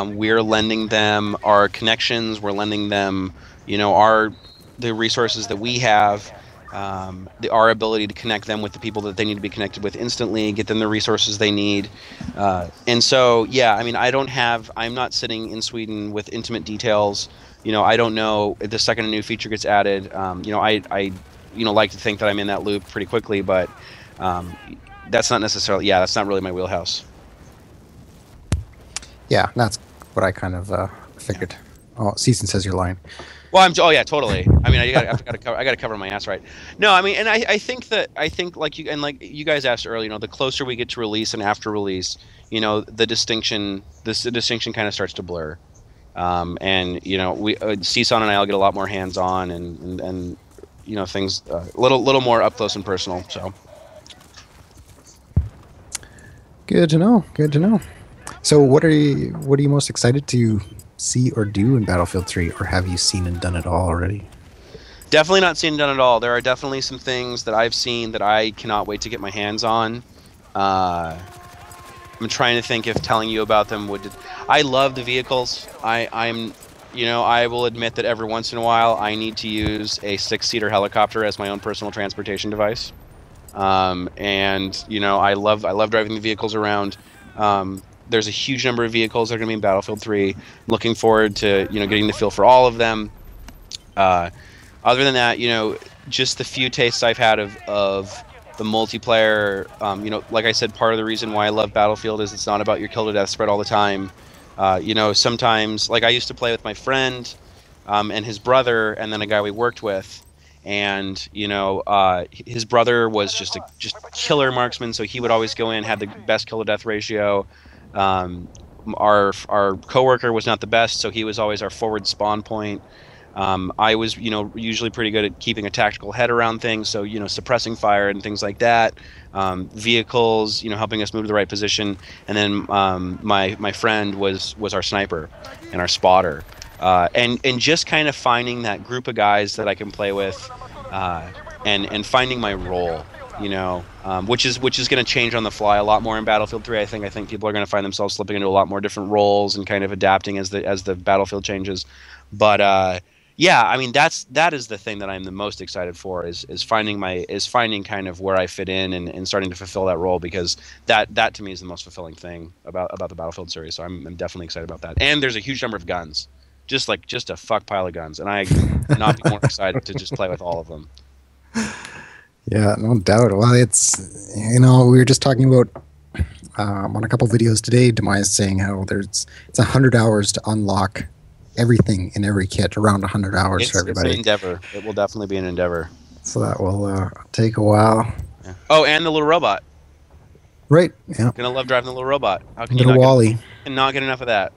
we're lending them our connections, we're lending them, the resources that we have, our ability to connect them with the people that they need to be connected with instantly, get them the resources they need, and so I'm not sitting in Sweden with intimate details. I don't know if the second a new feature gets added. I like to think that I'm in that loop pretty quickly, but that's not necessarily, that's not really my wheelhouse. Yeah, that's what I kind of figured. Oh, Season says you're lying. Well, totally. I mean, I gotta cover my ass, right? No, I mean, and I think like you guys asked earlier, the closer we get to release and after release, the distinction kind of starts to blur, and we CSON and I'll get a lot more hands on and things a little more up close and personal. So. Good to know. Good to know. So, what are you most excited to see or do in Battlefield 3, or have you seen and done it all already? Definitely not seen and done it all. There are definitely some things that I've seen that I cannot wait to get my hands on. I'm trying to think if telling you about them would. I love the vehicles. I will admit that every once in a while I need to use a 6-seater helicopter as my own personal transportation device. I love driving the vehicles around. There's a huge number of vehicles that are going to be in Battlefield 3. Looking forward to getting the feel for all of them. Other than that, just the few tastes I've had of the multiplayer. Like I said, part of the reason why I love Battlefield is it's not about your kill to death spread all the time. Sometimes, like I used to play with my friend and his brother, and then a guy we worked with. And his brother was just killer marksman, so he would always go in, had the best kill to death ratio. Our coworker was not the best, so he was always our forward spawn point. I was usually pretty good at keeping a tactical head around things, so suppressing fire and things like that. Vehicles, helping us move to the right position, and then my friend was our sniper and our spotter. And just kind of finding that group of guys that I can play with, and finding my role, which is going to change on the fly a lot more in Battlefield 3. I think people are going to find themselves slipping into a lot more different roles and kind of adapting as the battlefield changes. But that is the thing that I'm the most excited for is finding kind of where I fit in and starting to fulfill that role, because that to me is the most fulfilling thing about the Battlefield series. So I'm definitely excited about that. And there's a huge number of guns. Just a fuck pile of guns, and I could not be more excited to just play with all of them. Yeah, no doubt. Well, it's we were just talking about on a couple videos today, Demise saying how it's 100 hours to unlock everything in every kit, around 100 hours for everybody. It's an endeavor. It will definitely be an endeavor. So that will take a while. Yeah. Oh, and the little robot. Right. Yeah. Gonna love driving the little robot. How can little Wally. Not get enough of that?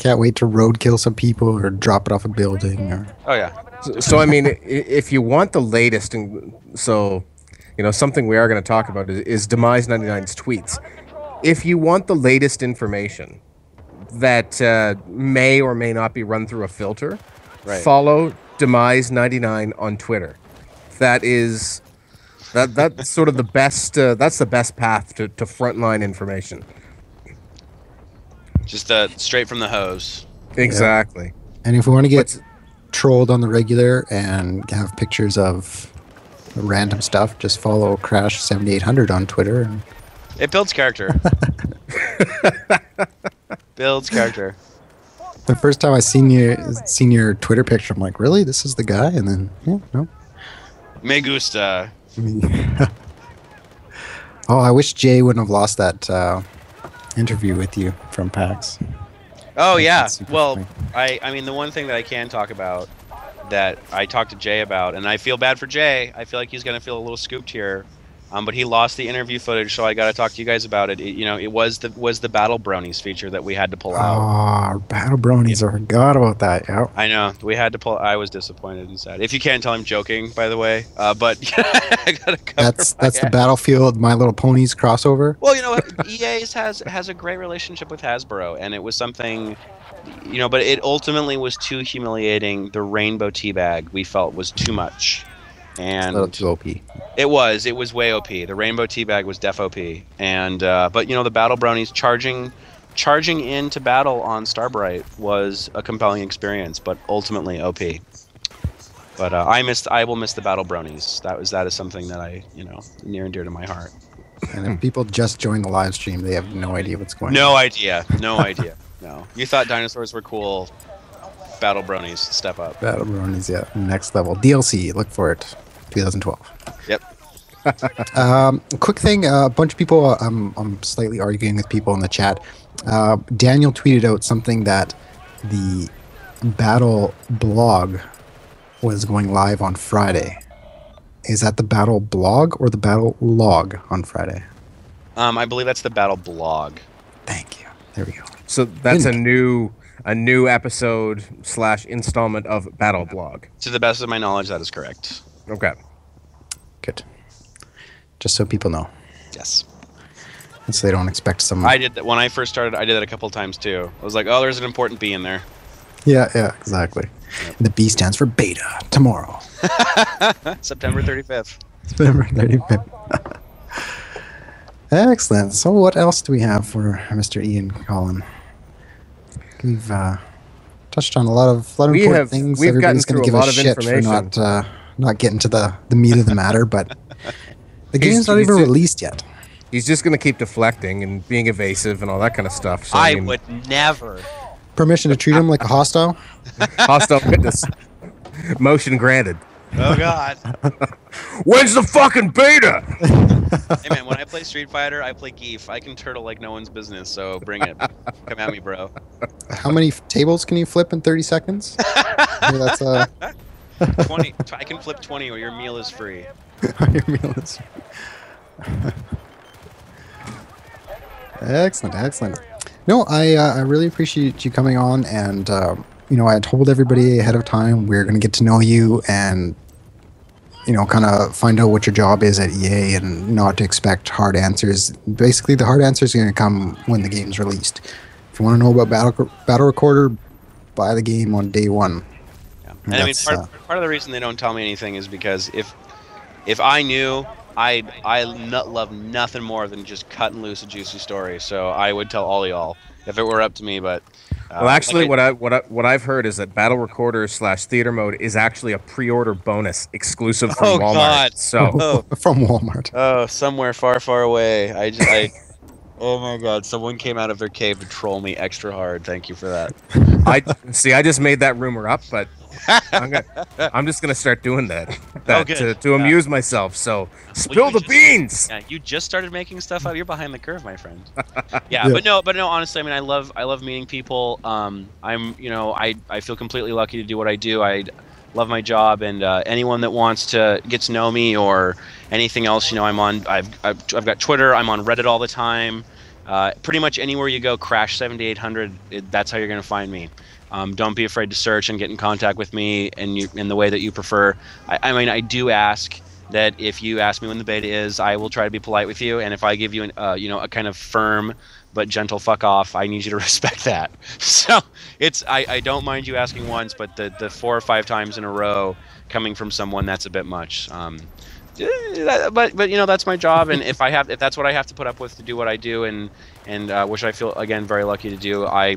Can't wait to roadkill some people or drop it off a building. Oh yeah. So I mean, if you want the latest, and so something we are going to talk about is Demise 99's tweets. If you want the latest information that may or may not be run through a filter, right, follow Demise 99 on Twitter. That's sort of the best. That's the best path to frontline information. Just straight from the hose. Exactly. Yeah. And if we want to get trolled on the regular and have pictures of random stuff, just follow Crash7800 on Twitter. And it builds character. Builds character. The first time I seen your Twitter picture, I'm like, really? This is the guy? And then, yeah, no. Me gusta. Oh, I wish Jay wouldn't have lost that interview with you from PAX. Oh, yeah. Well, funny. I mean, the one thing that I can talk about that I talked to Jay about, and I feel bad for Jay. I feel like he's going to feel a little scooped here. But he lost the interview footage, so I got to talk to you guys about it. It was the Battle Bronies feature that we had to pull out. Oh, Battle Bronies! I forgot about that. Yeah. I know we had to pull. I was disappointed and sad. If you can't tell, I'm joking, by the way. But I gotta cover. That's the Battlefield My Little Ponies crossover. Well, EA has a great relationship with Hasbro, and it was something. But it ultimately was too humiliating. The rainbow teabag we felt was too much. And a little too OP. It was way OP. The rainbow teabag was def OP. And but the Battle Bronies charging into battle on Starbright was a compelling experience, but ultimately OP. But I will miss the Battle Bronies. That is something that I near and dear to my heart. And if people just join the live stream, they have no idea what's going on. No idea. No. You thought dinosaurs were cool. Battle Bronies, step up. Battle Bronies, yeah, next level. DLC, look for it. 2012. Yep. Quick thing, a bunch of people, I'm slightly arguing with people in the chat. Daniel tweeted out something that the Battle blog was going live on Friday. Is that the Battle blog or the Battle log on Friday? I believe that's the Battle blog. Thank you. There we go. So that's a new episode / installment of Battle blog. To the best of my knowledge, that is correct. Okay. Good. Just so people know. Yes. And so they don't expect some... I did that when I first started. I did that a couple times too. I was like, oh, there's an important B in there. Yeah, exactly. Yep. The B stands for beta, tomorrow. September 35th. September 35th. Excellent. So what else do we have for Mr. Ian Collin? We've touched on a lot of important things. We've gotten through a lot of shit information. For not getting to the meat of the matter, but the game's not even released yet. He's just going to keep deflecting and being evasive and all that kind of stuff. So, I would never. Permission to treat him like a hostile? Hostile witness. Motion granted. Oh, God. When's the fucking beta? Hey, man, when I play Street Fighter, I play Geef. I can turtle like no one's business, so bring it. Come at me, bro. How many tables can you flip in 30 seconds? That's 20. I can flip 20 or your meal is free. Your meal is free. Excellent. No, I really appreciate you coming on, and I told everybody ahead of time we're going to get to know you and kind of find out what your job is at EA and not to expect hard answers. Basically, the hard answers are going to come when the game's released. If you want to know about Battle Recorder, buy the game on day one. Yeah. And I mean, part of the reason they don't tell me anything is because if I knew, I love nothing more than just cutting loose a juicy story. So I would tell all y'all if it were up to me. But well, actually, what I've heard is that Battle Recorder / Theater Mode is actually a pre-order bonus exclusive from Walmart. God. So from Walmart. Oh, somewhere far, far away. Oh my God! Someone came out of their cave to troll me extra hard. Thank you for that. I just made that rumor up, but I'm just gonna start doing that to amuse myself. So spill the beans. Yeah, you just started making stuff out. You're behind the curve, my friend. Yeah. But no. Honestly, I mean, I love meeting people. I feel completely lucky to do what I do. I love my job, and anyone that wants to get to know me or anything else, I'm on. I've got Twitter. I'm on Reddit all the time. Pretty much anywhere you go, Crash7800. That's how you're gonna find me. Don't be afraid to search and get in contact with me in the way that you prefer. I mean, I do ask that if you ask me when the beta is, I will try to be polite with you. And if I give you a kind of firm but gentle fuck off, I need you to respect that. So I don't mind you asking once, but the 4 or 5 times in a row coming from someone, that's a bit much. But that's my job, and if that's what I have to put up with to do what I do, and which I feel again very lucky to do, I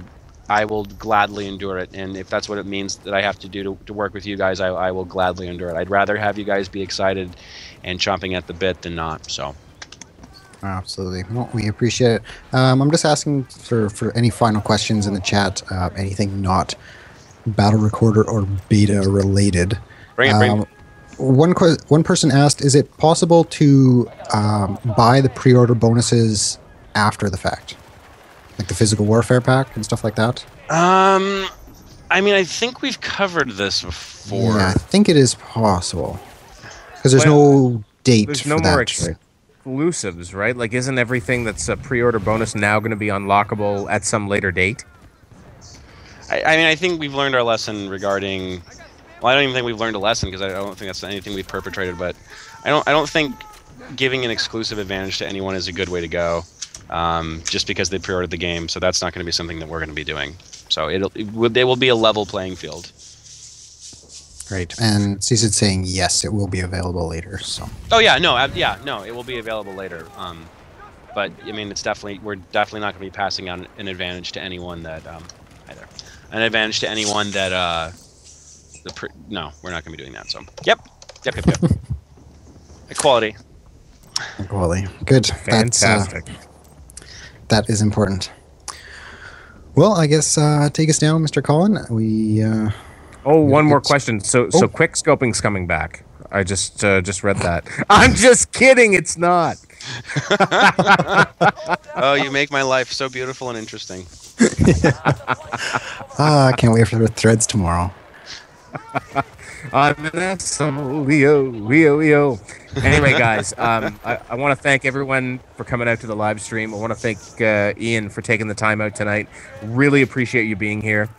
will gladly endure it. And if that's what it means that I have to do to work with you guys, I will gladly endure it. I'd rather have you guys be excited and chomping at the bit than not. So. Absolutely. Well, we appreciate it. I'm just asking for any final questions in the chat. Anything not Battle Recorder or beta related. Bring it. One person asked, is it possible to buy the pre-order bonuses after the fact? Like the physical warfare pack and stuff like that? I mean, I think we've covered this before. Yeah, I think it is possible. Because there's no date for that. exclusives, right? Like, isn't everything that's a pre-order bonus now going to be unlockable at some later date? I mean, I think we've learned our lesson regarding. Well, I don't even think we've learned a lesson because I don't think that's anything we've perpetrated. But I don't think giving an exclusive advantage to anyone is a good way to go. Just because they pre-ordered the game, so that's not going to be something that we're going to be doing. So it will be a level playing field. Great. And CSID's saying yes, it will be available later. So. Oh yeah, no, it will be available later. But I mean, we're definitely not going to be passing on an advantage to anyone that either. An advantage to anyone that no, we're not going to be doing that. So yep. Equality. Good. Fantastic. That is important. Well, I guess take us down, Mr. Colin. One more question. So quick scoping's coming back. I just read that. I'm just kidding. It's not. Oh, you make my life so beautiful and interesting. I can't wait for the threads tomorrow. I'm an asshole. Leo. Anyway, guys, I want to thank everyone for coming out to the live stream. I want to thank Ian for taking the time out tonight. Really appreciate you being here.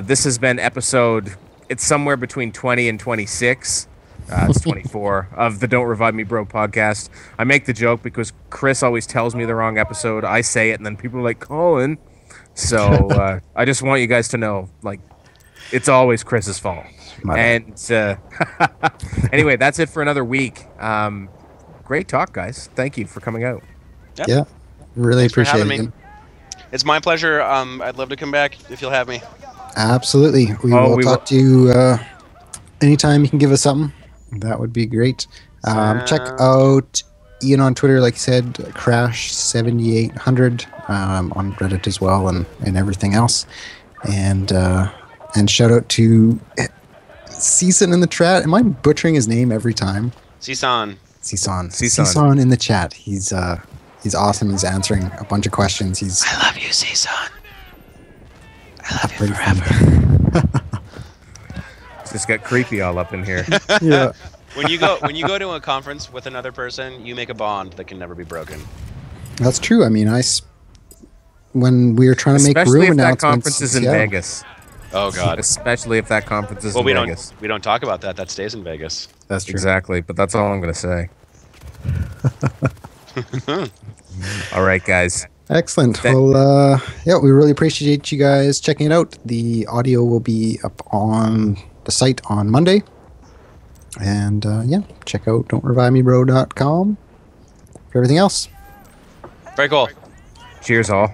This has been episode, it's somewhere between 20 and 26. It's 24 of the Don't Revive Me Bro podcast. I make the joke because Chris always tells me the wrong episode. I say it, and then people are like, Colin. So I just want you guys to know, like, it's always Chris's fault. And anyway, that's it for another week. Great talk, guys. Thank you for coming out. Yep. Yeah, really Thanks appreciate it. It's my pleasure. I'd love to come back if you'll have me. Absolutely. We will talk to you anytime you can give us something. That would be great. Check out Ian on Twitter, like you said, Crash7800, on Reddit as well, and everything else. And shout out to Season in the chat. Am I butchering his name every time? Season in the chat. He's awesome. He's answering a bunch of questions. I love you, Season. I love you forever. It's just got creepy all up in here. Yeah. When you go to a conference with another person, you make a bond that can never be broken. That's true. I mean, when we were trying to make room announcements, that conference is in Vegas. Oh God! Especially if that conference is in Vegas. We don't talk about that. That stays in Vegas. That's true. Exactly, but that's all I'm going to say. All right, guys. Excellent. Well, we really appreciate you guys checking it out. The audio will be up on the site on Monday. And check out don'trevivemebro.com for everything else. Very cool. Cheers, all.